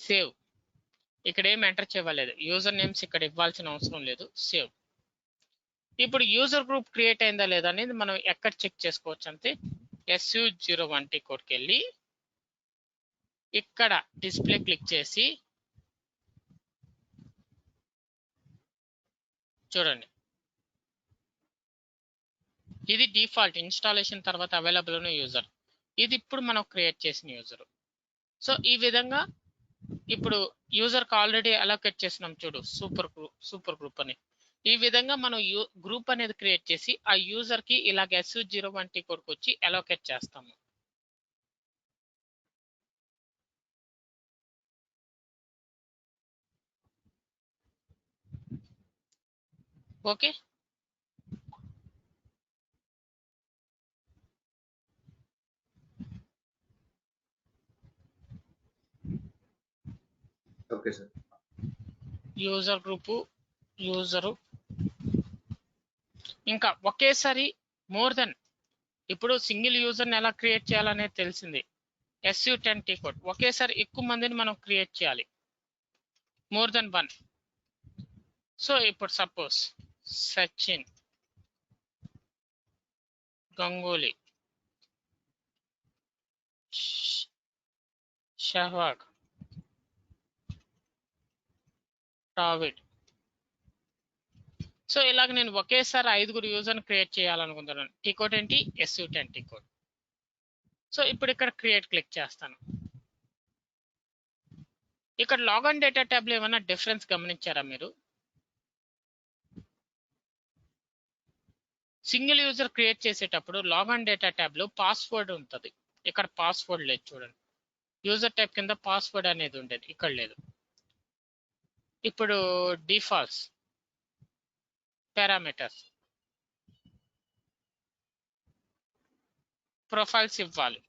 Speaker 2: సేవ్. ఇక్కడ ఏం ఎంటర్ చేయలేదు. యూజర్ నేమ్స్ ఇక్కడ ఇవ్వాల్సిన అవసరం లేదు. సేవ్. ఇప్పుడు యూజర్ గ్రూప్ క్రియేట్ అయిందా లేదా అనేది మనం ఎక్కడ చెక్ చేసుకోవచ్చు అంటే SU01T కోడ్కి వెళ్ళి ఇక్కడ డిస్ప్లే క్లిక్ చేసి చూడండి, ఇది డిఫాల్ట్ ఇన్స్టాలేషన్ తర్వాత అవైలబుల్ ఉన్న యూజర్. ఇది ఇప్పుడు మనం క్రియేట్ చేసిన యూజర్. సో ఈ విధంగా ఇప్పుడు యూజర్కి ఆల్రెడీ అలోకేట్ చేసినాం చూడు, సూపర్ గ్రూప్ అని. ఈ విధంగా మనం గ్రూప్ అనేది క్రియేట్ చేసి ఆ యూజర్కి ఇలాగ SU01T కోడ్కి వచ్చి అలోకేట్ చేస్తాము. Okay,
Speaker 4: okay sir.
Speaker 2: User group, user, ఇంకా ఒకేసారి మోర్ దెన్, ఇప్పుడు సింగిల్ యూజర్ని ఎలా క్రియేట్ చేయాలనేది తెలిసింది. SU10T కోడ్ ఒకేసారి ఎక్కువ మందిని మనం క్రియేట్ చేయాలి, మోర్ దెన్ 1. సో ఇప్పుడు సపోజ్ సచిన్, గంగూలీ, షహవాగ్, డావిడ్. సో ఇలాగ నేను ఒకేసారి 5 యూజర్ని క్రియేట్ చేయాలనుకుంటున్నాను. టీ కోడ్ ఏంటి? SU10T code. సో ఇప్పుడు ఇక్కడ క్రియేట్ క్లిక్ చేస్తాను. ఇక్కడ లాగిన్ డేటా ట్యాబ్లో ఏమైనా డిఫరెన్స్ గమనించారా మీరు? సింగిల్ యూజర్ క్రియేట్ చేసేటప్పుడు లాగిన్ డేటా ట్యాబ్లో పాస్వర్డ్ ఉంటుంది, ఇక్కడ పాస్వర్డ్ లేదు చూడండి. యూజర్ టైప్ కింద పాస్వర్డ్ అనేది ఉండేది, ఇక్కడ లేదు. ఇప్పుడు డిఫాల్ట్స్, పారామీటర్స్, ప్రొఫైల్స్ ఇవ్వాలి.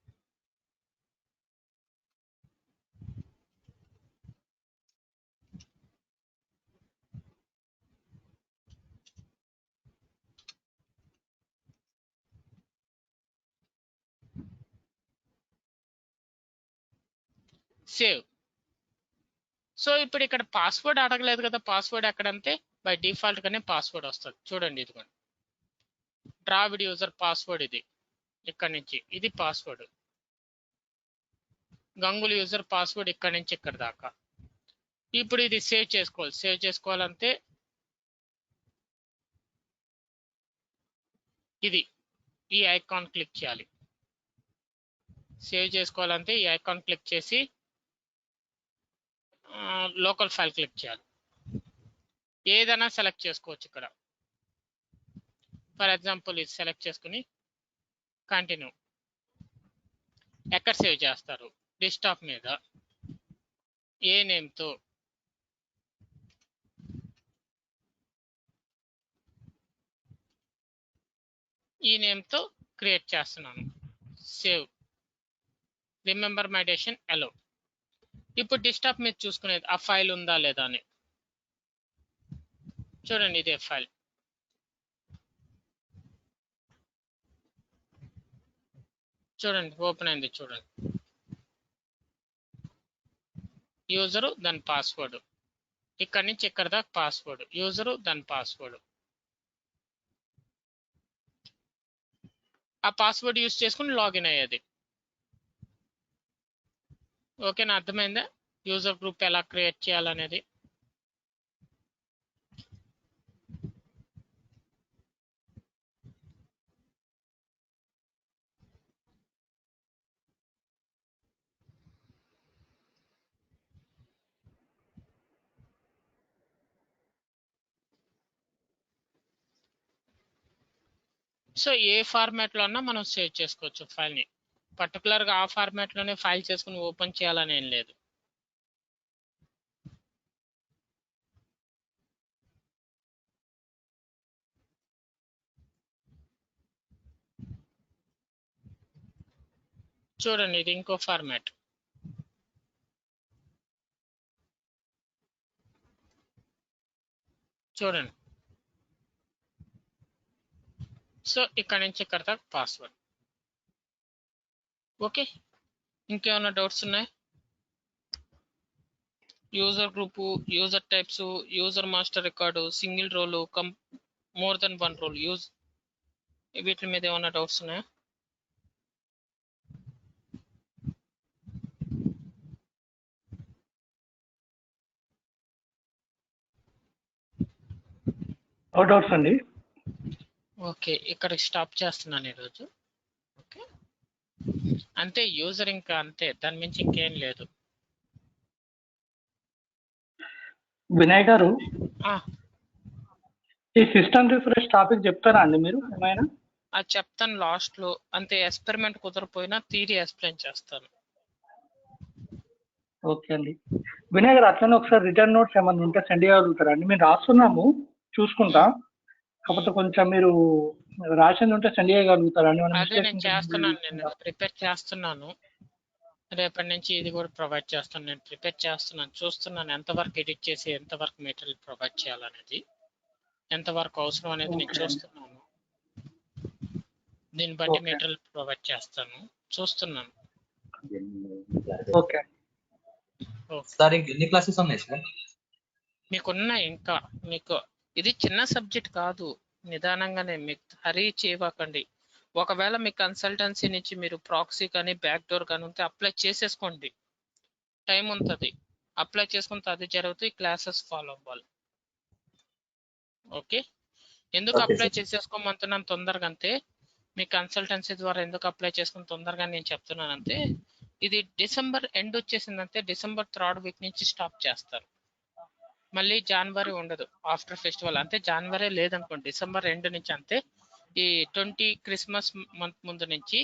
Speaker 2: సేవ్. సో ఇప్పుడు ఇక్కడ పాస్వర్డ్ అడగలేదు కదా, పాస్వర్డ్ ఎక్కడంటే బై డిఫాల్ట్ గానే పాస్వర్డ్ వస్తుంది చూడండి. ఇదిగోండి, డ్రావిడ్ యూజర్ పాస్వర్డ్ ఇది, ఇక్కడ నుంచి ఇది పాస్వర్డ్. గంగులీ యూజర్ పాస్వర్డ్ ఇక్కడ నుంచి ఇక్కడ దాకా. ఇప్పుడు ఇది సేవ్ చేసుకోవాలి. సేవ్ చేసుకోవాలంటే ఇది ఈ ఐకాన్ క్లిక్ చేయాలి. సేవ్ చేసుకోవాలంటే ఈ ఐకాన్ క్లిక్ చేసి లోకల్ ఫైల్ క్లిక్ చేయాలి. ఏదైనా సెలెక్ట్ చేసుకోవచ్చు ఇక్కడ. ఫర్ ఎగ్జాంపుల్ ఇది సెలెక్ట్ చేసుకుని కంటిన్యూ. ఎక్కడ సేవ్ చేస్తారు? డెస్క్టాప్ మీద. ఏ నేమ్తో? ఈ నేమ్తో క్రియేట్ చేస్తున్నాను. సేవ్. రిమెంబర్ మై డెసిషన్, అలో. ఇప్పుడు డెస్క్టాప్ మీద చూసుకునేది ఆ ఫైల్ ఉందా లేదా అని చూడండి. ఇదే ఫైల్. చూడండి ఓపెన్ అయింది చూడండి. యూజరు దాని పాస్వర్డ్, ఇక్కడ నుంచి ఇక్కడ దాకా పాస్వర్డ్, యూజరు దాని పాస్వర్డ్. ఆ పాస్వర్డ్ యూజ్ చేసుకుని లాగిన్ అయ్యేది. ఓకేనా, అర్థమైందా యూజర్ గ్రూప్ ఎలా క్రియేట్ చేయాలనేది? సో ఏ ఫార్మాట్లో అన్నా మనం సేవ్ చేసుకోవచ్చు ఫైల్ని. పర్టికులర్గా ఆ ఫార్మాట్లోనే ఫైల్ చేసుకుని ఓపెన్ చేయాలని ఏం లేదు. చూడండి, ఇది ఇంకో ఫార్మాట్. చూడండి. సో ఇక్కడ నుంచి ఇక్కడ దాకా పాస్వర్డ్. ఓకే, ఇంకేమైనా డౌట్స్ ఉన్నాయి? User group, user types, user master record, single role, more than one role use, వీటి మీద ఏమైనా డౌట్స్ ఉన్నాయా?
Speaker 3: డౌట్స్ అండి.
Speaker 2: ఓకే, ఇక్కడ స్టాప్ చేస్తున్నాను ఈరోజు. ఓకే, అంతే. యూజర్ ఇంకా అంతే, దాని మించి ఇంకేం లేదు.
Speaker 3: వినయ్ గారు,
Speaker 2: ఆ,
Speaker 3: ఈ సిస్టమ్ రిఫ్రెష్ టాపిక్ చెప్తారా అండి మీరు ఏమైనా?
Speaker 2: అది చెప్తాను లాస్ట్ లో. అంతే, ఎక్స్పెరిమెంట్ కుదరపోయినా థియరీ ఎక్స్ప్లెయిన్ చేస్తాను.
Speaker 3: ఓకే అండి. వినయ్ గారు, అట్లనే ఒకసారి రిటర్న్ నోట్స్ ఏమైనా ఉంటే సెండ్ చేయగలుగుతారా అండి? మేము రాస్తున్నాము, చూసుకుంటా. కాకపోతే కొంచెం మీరు రాసింది ఉంటే సెండ్ చేయగలుగుతారా అండి?
Speaker 2: అదే నేను చేస్తున్నాను, నేను ప్రిపేర్ చేస్తున్నాను. రేపటి నుంచి ఇది కూడా ప్రొవైడ్ చేస్తాను. నేను ప్రిపేర్ చేస్తున్నాను, చూస్తున్నాను ఎంతవరకు ఎడిట్ చేసి ఎంతవరకు మెటీరియల్ ప్రొవైడ్ చేయాలనేది, ఎంతవరకు అవసరం అనేది నేను చూస్తున్నాను. దీన్ని బట్టి మెటీరియల్ ప్రొవైడ్ చేస్తాను, చూస్తున్నాను.
Speaker 3: ఓకే
Speaker 4: సార్ ఎన్ని క్లాసెస్ ఉన్నాయి సార్?
Speaker 2: మీకున్నాయి ఇంకా. మీకు ఇది చిన్న సబ్జెక్ట్ కాదు, నిదానంగానే. మీకు హరీ చేయకండి. ఒకవేళ మీ కన్సల్టెన్సీ నుంచి మీరు ప్రాక్సీ కానీ బ్యాక్ డోర్ కానీ ఉంటే అప్లై చేసేసుకోండి, టైం ఉంటుంది. అప్లై చేసుకుంటే అది జరుగుతుంది, క్లాసెస్ ఫాలో అవ్వాలి. ఓకే, ఎందుకు అప్లై చేసేసుకోమంటున్నాను తొందరగా అంటే, మీ కన్సల్టెన్సీ ద్వారా ఎందుకు అప్లై చేసుకుని తొందరగా నేను చెప్తున్నానంటే, ఇది డిసెంబర్ ఎండ్ వచ్చేసిందంటే డిసెంబర్ 3rd వీక్ నుంచి స్టాప్ చేస్తారు. మళ్ళీ జనవరి ఉండదు ఆఫ్టర్ ఫెస్టివల్. అంటే జనవరి లేదనుకోండి, డిసెంబర్ ఎండ్ నుంచి. అంతే, ఈ 20 క్రిస్మస్ మంత్ ముందు నుంచి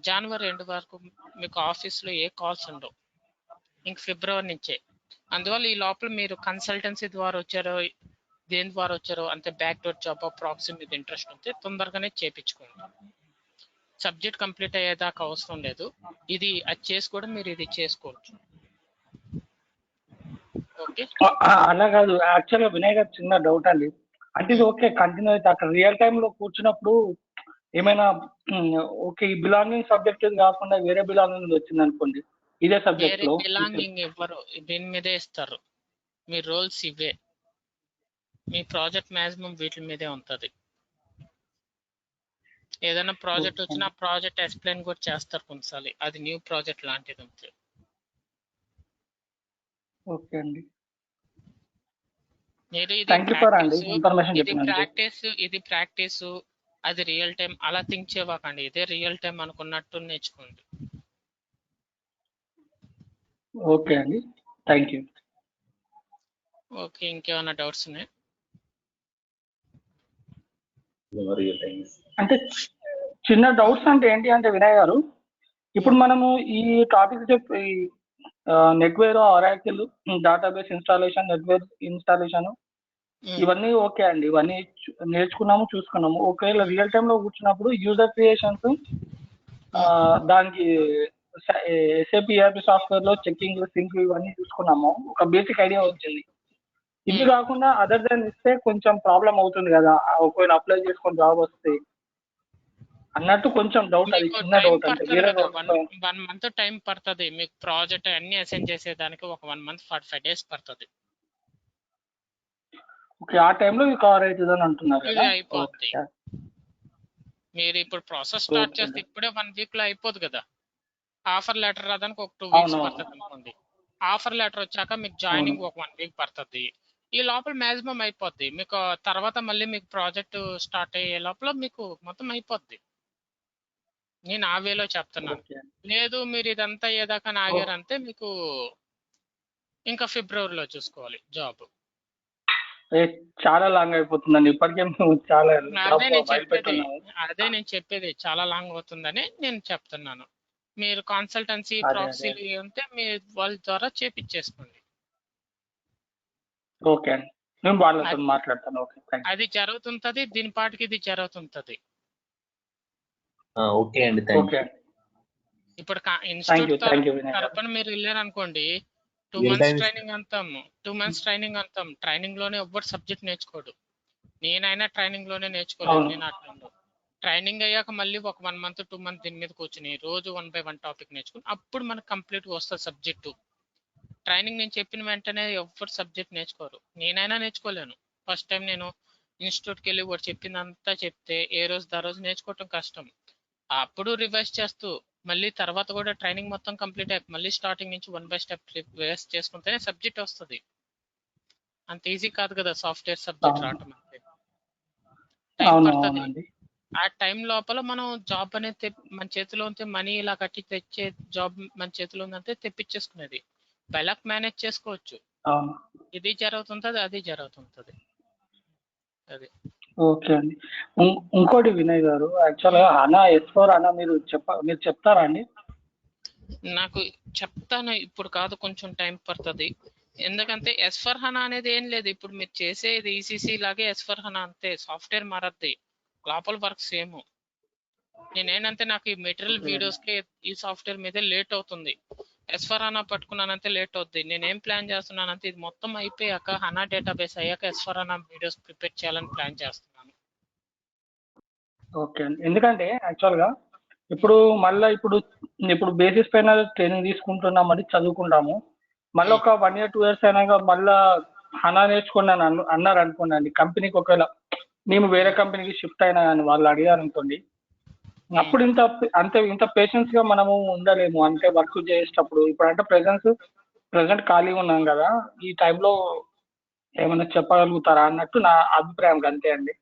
Speaker 2: జనవరి ఎండ్ వరకు మీకు ఆఫీస్లో ఏ కాల్స్ ఉండవు, ఇంక ఫిబ్రవరి నుంచే. అందువల్ల ఈ లోపల మీరు కన్సల్టెన్సీ ద్వారా వచ్చారో దేని ద్వారా వచ్చారో, అంటే బ్యాక్ డోర్ జాబ్, ప్రాక్సీ మీద ఇంట్రెస్ట్ ఉంటే తొందరగానే చేపించుకోండి. సబ్జెక్ట్ కంప్లీట్ అయ్యేదాకా అవసరం లేదు. ఇది అది చేసి కూడా మీరు ఇది చేసుకోవచ్చు. ఓకే,
Speaker 3: అలా కాదు, యాక్చువల్గా వినయ్ గారు చిన్న డౌట్ అండి. అంటే ఇది ఓకే కంటిన్యూ అయితే అక్కడ రియల్ టైమ్ లో కూర్చున్నప్పుడు ఏమైనా ఓకే ఈ బిలాంగింగ్ సబ్జెక్ట్ కాకుండా వేరే బిలాంగింగ్ వచ్చింది అనుకోండి, ఇదే సబ్జెక్ట్ లో
Speaker 2: బిలాంగింగ్ ఇవ్వరు, దీని మీదే ఇస్తారు. మీ రోల్స్ ఇవే, మీ ప్రాజెక్ట్ మాక్సిమం వీటి మీదే ఉంటది. ఏదైనా ప్రాజెక్ట్ వచ్చినా ప్రాజెక్ట్ ఎక్స్ప్లెయిన్ కూడా చేస్తారు కొన్నిసార్లు, అది న్యూ ప్రాజెక్ట్ లాంటిది ఉంటుంది.
Speaker 3: ఓకే అండి,
Speaker 2: మీరు ఇది ప్రాక్టీస్, అది రియల్ టైం అలా థింక్ చేయకండి. ఇదే రియల్ టైం అనుకున్నట్టు నేర్చుకోండి.
Speaker 3: ఓకే అండి, థ్యాంక్ యూ.
Speaker 2: ఓకే, ఇంకేమైనా డౌట్స్ ఉన్నాయి?
Speaker 3: అంటే చిన్న డౌట్స్ అంటే ఏంటి అంటే వినయ్ గారు, ఇప్పుడు మనము ఈ టాపిక్ చెప్పి knitwear, Oracle, database installation, knitwear installation, ఇవన్నీ ఓకే అండి, ఇవన్నీ నేర్చుకున్నాము, చూసుకున్నాము. ఒకవేళ రియల్ టైమ్ లో కూర్చున్నప్పుడు యూజర్ క్రియేషన్స్, దానికి SAP ERP సాఫ్ట్వేర్ లో చెక్కింగ్, సింక్, ఇవన్నీ చూసుకున్నాము, ఒక బేసిక్ ఐడియా వచ్చింది. ఇది కాకుండా అదర్ దెన్ ఇస్తే కొంచెం ప్రాబ్లం అవుతుంది కదా, ఒకవేళ అప్లై చేసుకొని జాబ్ వస్తే అన్నట్టు కొంచెం డౌట్. అది చిన్న డౌట్. అంటే వేరే
Speaker 2: 1 month టైం పడుతుంది మీకు ప్రాజెక్ట్ అన్ని అసైన్ చేసేదానికి. ఒక 1 month 45 days పడుతుంది.
Speaker 3: ఓకే, ఆ టైంలో ఇది కవర్ అవుతుంది అని అంటున్నారు
Speaker 2: ఇది అయిపోద్ది. మీరు ఇప్పుడు ప్రాసెస్ స్టార్ట్ చేస్తే ఇప్పుడే 1 week లో అయిపోదు కదా. ఆఫర్ లెటర్ రాదానికి ఒక 2 weeks పడుతుంది అనుకోండి. ఆఫర్ లెటర్ వచ్చాక మీకు జాయినింగ్ ఒక 1 week పడుతుంది. ఈ లోపల మాక్సిమం అయిపోద్ది మీకు. తర్వాత మళ్ళీ మీకు ప్రాజెక్ట్ స్టార్ట్ అయ్యే లోపల మీకు మొత్తం అయిపోద్ది. నేను ఆ వేలో చెప్తున్నాను. లేదు మీరు ఇదంతా ఏదాకా ఆగారంటే మీకు ఇంకా ఫిబ్రవరిలో చూసుకోవాలి జాబ్.
Speaker 3: చాలా లాంగ్ అయిపోతుందండి ఇప్పటికే. చాలా
Speaker 2: అదే నేను చెప్పేది చాలా లాంగ్ అవుతుందని నేను చెప్తున్నాను. మీరు కాన్సల్టెన్సీ ప్రాక్సీలు ఉంటే మీ వాళ్ళ ద్వారా చేపించేసుకోండి.
Speaker 3: ఓకే అండి, నేను వాళ్ళతో మాట్లాడతాను. ఓకే,
Speaker 2: అది జరుగుతుంటది, దీని పాటికి ఇది జరుగుతుంటది.
Speaker 5: ఓకే అండి,
Speaker 3: ఓకే.
Speaker 2: ఇప్పుడు ఇప్పుడు
Speaker 3: thank you
Speaker 2: institute
Speaker 3: thank you Vinay garu.
Speaker 2: తరపున మీరు వెళ్ళారనుకోండి, 2
Speaker 4: Real
Speaker 2: months
Speaker 4: time
Speaker 2: ట్రైనింగ్ అంతాము, 2 months ట్రైనింగ్ అంతాం. ట్రైనింగ్ లోనే ఎవ్వరు సబ్జెక్ట్ నేర్చుకోడు. నేనైనా ట్రైనింగ్ లోనే నేర్చుకోలేదు.
Speaker 3: అవును.
Speaker 2: నేను ఆ టైంలో ట్రైనింగ్ అయ్యాక మళ్ళీ ఒక 1 month 2 months దీని మీద కూర్చుని రోజు 1 by 1 టాపిక్ నేర్చుకుని అప్పుడు మనకు కంప్లీట్ గా వస్తుంది సబ్జెక్టు. ట్రైనింగ్ నేను చెప్పిన వెంటనే ఎవ్వరు సబ్జెక్ట్ నేర్చుకోరు. నేనైనా నేర్చుకోలేను. ఫస్ట్ టైం నేను ఇన్స్టిట్యూట్కి వెళ్ళి వాడు చెప్పిందంతా చెప్తే ఏ రోజు దా రోజు నేర్చుకోవటం కష్టం. అప్పుడు రివైజ్ చేస్తూ మళ్ళీ తర్వాత కూడా ట్రైనింగ్ మొత్తం కంప్లీట్ అయ్యాక మళ్ళీ స్టార్టింగ్ నుంచి 1 by step రివైజ్ చేసుకుంటేనే సబ్జెక్ట్ వస్తుంది. అంత ఈజీ కాదు కదా సాఫ్ట్వేర్ సబ్జెక్ట్
Speaker 3: అవును.
Speaker 2: రావటం అంటే. టైం
Speaker 3: అవును
Speaker 2: పడుతుంది.
Speaker 3: అవునండి.
Speaker 2: ఆ టైం లోపల మనం జాబ్ అనేది మన చేతిలో ఉంటే మనీ ఇలా కట్టి తెచ్చే జాబ్ మన చేతిలో ఉందంటే తెప్పించేసుకునేది. బెలక్ మేనేజ్ చేసుకోవచ్చు.
Speaker 3: అవును.
Speaker 2: ఇది జరుగుతుంటది, అది జరుగుతుంటది. అది
Speaker 3: ఓకే అండి. ఇంకోటి వినయ్ గారు, యాక్చువల్గా హనా S4 హనా మీరు చెప్తారా అండి?
Speaker 2: నాకు చెప్తాను, ఇప్పుడు కాదు, కొంచెం టైం పడుతుంది. ఎందుకంటే S4 హనా అనేది ఏం లేదు. ఇప్పుడు మీరు చేసేది ఈసీసీ లాగే S4 హనా అంతే. సాఫ్ట్వేర్ మారద్ది, లోపల వర్క్ సేమ్. నేనేంటంటే నాకు ఈ మెటీరియల్ వీడియోస్ కి ఈ సాఫ్ట్వేర్ మీద లేట్ అవుతుంది. S4 హనా పట్టుకున్నానంటే లేట్ అవుద్ది. నేనేం ప్లాన్ చేస్తున్నానంటే ఇది మొత్తం అయిపోయాక హనా డేటాబేస్ అయ్యాక S4 హనా వీడియోస్ ప్రిపేర్ చేయాలని ప్లాన్ చేస్తున్నాను.
Speaker 3: ఓకే అండి. ఎందుకంటే యాక్చువల్గా ఇప్పుడు మళ్ళీ ఇప్పుడు బేసిస్ పైన ట్రైనింగ్ తీసుకుంటున్నామని చదువుకుంటాము. మళ్ళీ ఒక 1 year 2 years అయినాక మళ్ళా హనా నేర్చుకోండి అని అన్నారు అనుకోండి అండి. కంపెనీకి ఒకవేళ మేము వేరే కంపెనీకి షిఫ్ట్ అయినా అని వాళ్ళు అడిగారు అనుకోండి, అప్పుడు ఇంత పేషెన్స్ గా మనము ఉండలేము. అంటే వర్క్ చేసేటప్పుడు ఇప్పుడు అంటే ప్రెసెంట్ ఖాళీగా ఉన్నాం కదా, ఈ టైంలో ఏమైనా చెప్పగలుగుతారా అన్నట్టు నా అభిప్రాయం అంతే అండి.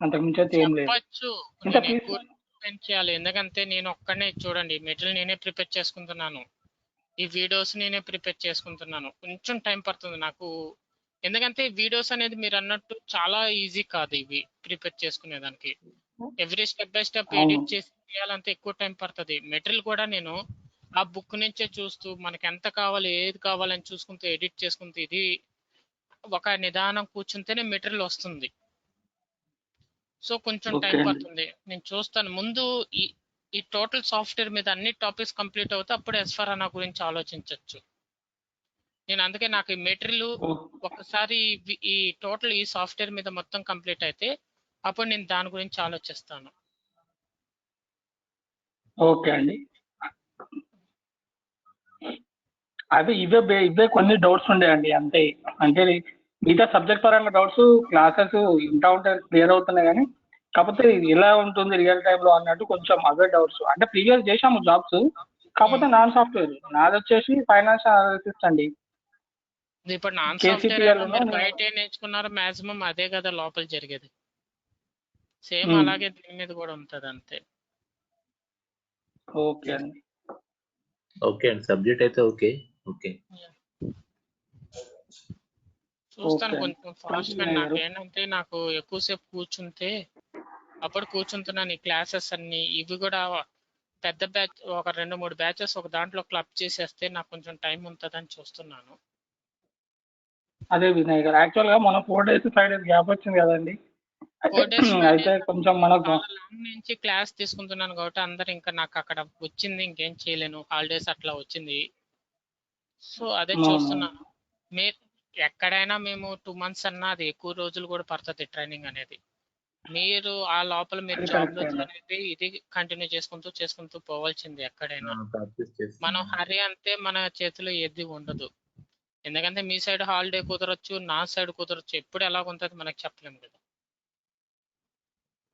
Speaker 3: అంతకుమించి అయితే ఏం లేదు.
Speaker 2: చెప్పచ్చు.
Speaker 3: ఇంత
Speaker 2: నేను
Speaker 3: ప్లీజ్.
Speaker 2: ఎక్కువ స్పెండ్ చేయాలి. ఎందుకంటే నేను ఒక్కనే చూడండి మెటీరియల్ నేనే ప్రిపేర్ చేసుకుంటున్నాను. ఈ వీడియోస్ నేనే ప్రిపేర్ చేసుకుంటున్నాను. కొంచెం టైం పడుతుంది నాకు. ఎందుకంటే వీడియోస్ అనేది మీరు అన్నట్టు చాలా ఈజీ కాదు ఇవి ప్రిపేర్ చేసుకునేదానికి. ఎవ్రీ స్టెప్ బై స్టెప్
Speaker 3: అవును.
Speaker 2: ఎడిట్ చేసి చేయాలంటే ఎక్కువ టైం పడుతుంది. మెటీరియల్ కూడా నేను ఆ బుక్ నుంచే చూస్తూ మనకి ఎంత కావాలి ఏది కావాలని చూసుకుంటూ ఎడిట్ చేసుకుంటూ ఇది ఒక నిదానం కూర్చుంటేనే మెటీరియల్ వస్తుంది. సో కొంచెం
Speaker 3: ఓకే
Speaker 2: టైం
Speaker 3: అండి.
Speaker 2: పడుతుంది. నేను చూస్తాను ముందు ఈ టోటల్ సాఫ్ట్వేర్ మీద అన్ని టాపిక్స్ కంప్లీట్ అవుతే అప్పుడు S4 హనా గురించి ఆలోచించవచ్చు. నేను అందుకే నాకు ఈ మెటీరియల్ ఒకసారి ఈ టోటల్ ఈ సాఫ్ట్వేర్ మీద మొత్తం కంప్లీట్ అయితే అప్పుడు నేను దాని గురించి ఆలోచిస్తాను.
Speaker 3: ఓకే అండి. అవి ఇవే కొన్ని డౌట్స్ ఉండేయండి అంతే. అంటే మిగతా సబ్జెక్ట్ పరంగా డౌట్స్ క్లాసెస్ ఇంటా ఉంటే క్లియర్ అవుతున్నాయి, కానీ కాకపోతే ఇది ఎలా ఉంటుంది రియల్ టైంలో అన్నట్టు కొంచెం అవే డౌట్స్. అంటే ప్రీవియస్ చేసాము జాబ్స్, కాకపోతే నాన్ సాఫ్ట్వేర్. నాది వచ్చేసి ఫైనాన్స్ అనాలిసిస్ట్ అండి.
Speaker 2: ఇప్పుడు నాన్ సాఫ్ట్వేర్
Speaker 3: KCPL
Speaker 2: అయినా మీరు బయట నేర్చుకున్నారు మాక్సిమం అదే కదా లోపల జరిగేది. సేమ్
Speaker 3: మ్మ్.
Speaker 2: అలాగే దీని మీద కూడా ఉంటది అంతే.
Speaker 3: ఓకే అండి.
Speaker 4: ఓకే అండి, సబ్జెక్ట్ అయితే ఓకే. ఓకే
Speaker 2: చూస్తాను
Speaker 3: ఓకే.
Speaker 2: కొంచెం ఫాస్ట్ గా. నాకు ఏంటంటే నాకు ఎక్కువసేపు కూర్చుంటే అప్పుడు కూర్చుంటున్నాను. ఈ క్లాసెస్ అన్ని ఇవి కూడా పెద్ద బ్యాచ్ ఒక 2-3 బ్యాచెస్ ఒక దాంట్లో క్లబ్ చేసేస్తే నాకు కొంచెం టైం ఉంటుందని చూస్తున్నాను.
Speaker 3: అదే వినయ్ గారు, యాక్చువల్ గా మనం 4 days 5 days గ్యాప్ వచ్చింది కదండి.
Speaker 2: 4 days 5
Speaker 3: అయితే
Speaker 2: days
Speaker 3: కొంచెం మనకు
Speaker 2: చాలా లాంగ్ నుంచి క్లాస్ తీసుకుంటున్నాను కాబట్టి అందరు ఇంకా నాకు అక్కడ వచ్చింది ఇంకేం చేయలేను, హాలిడేస్ అట్లా వచ్చింది. సో అదే చూస్తున్నాను. ఎక్కడైనా మేము 2 months అన్నా అది ఎక్కువ రోజులు కూడా పడుతుంది ట్రైనింగ్ అనేది. మీరు ఆ లోపల మీరు జాబ్ లో అనేది ఇది కంటిన్యూ చేసుకుంటూ పోవాల్సింది ఎక్కడైనా. మనం హరి అంతే మన చేతిలో ఏది ఉండదు. ఎందుకంటే మీ సైడ్ హాలిడే కుదరొచ్చు, నా సైడ్ కుదరొచ్చు. ఎప్పుడు ఎలాగుంటుంది మనకు చెప్పలేము కదా.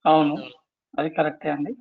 Speaker 3: అవును, అది కరెక్టే అండి.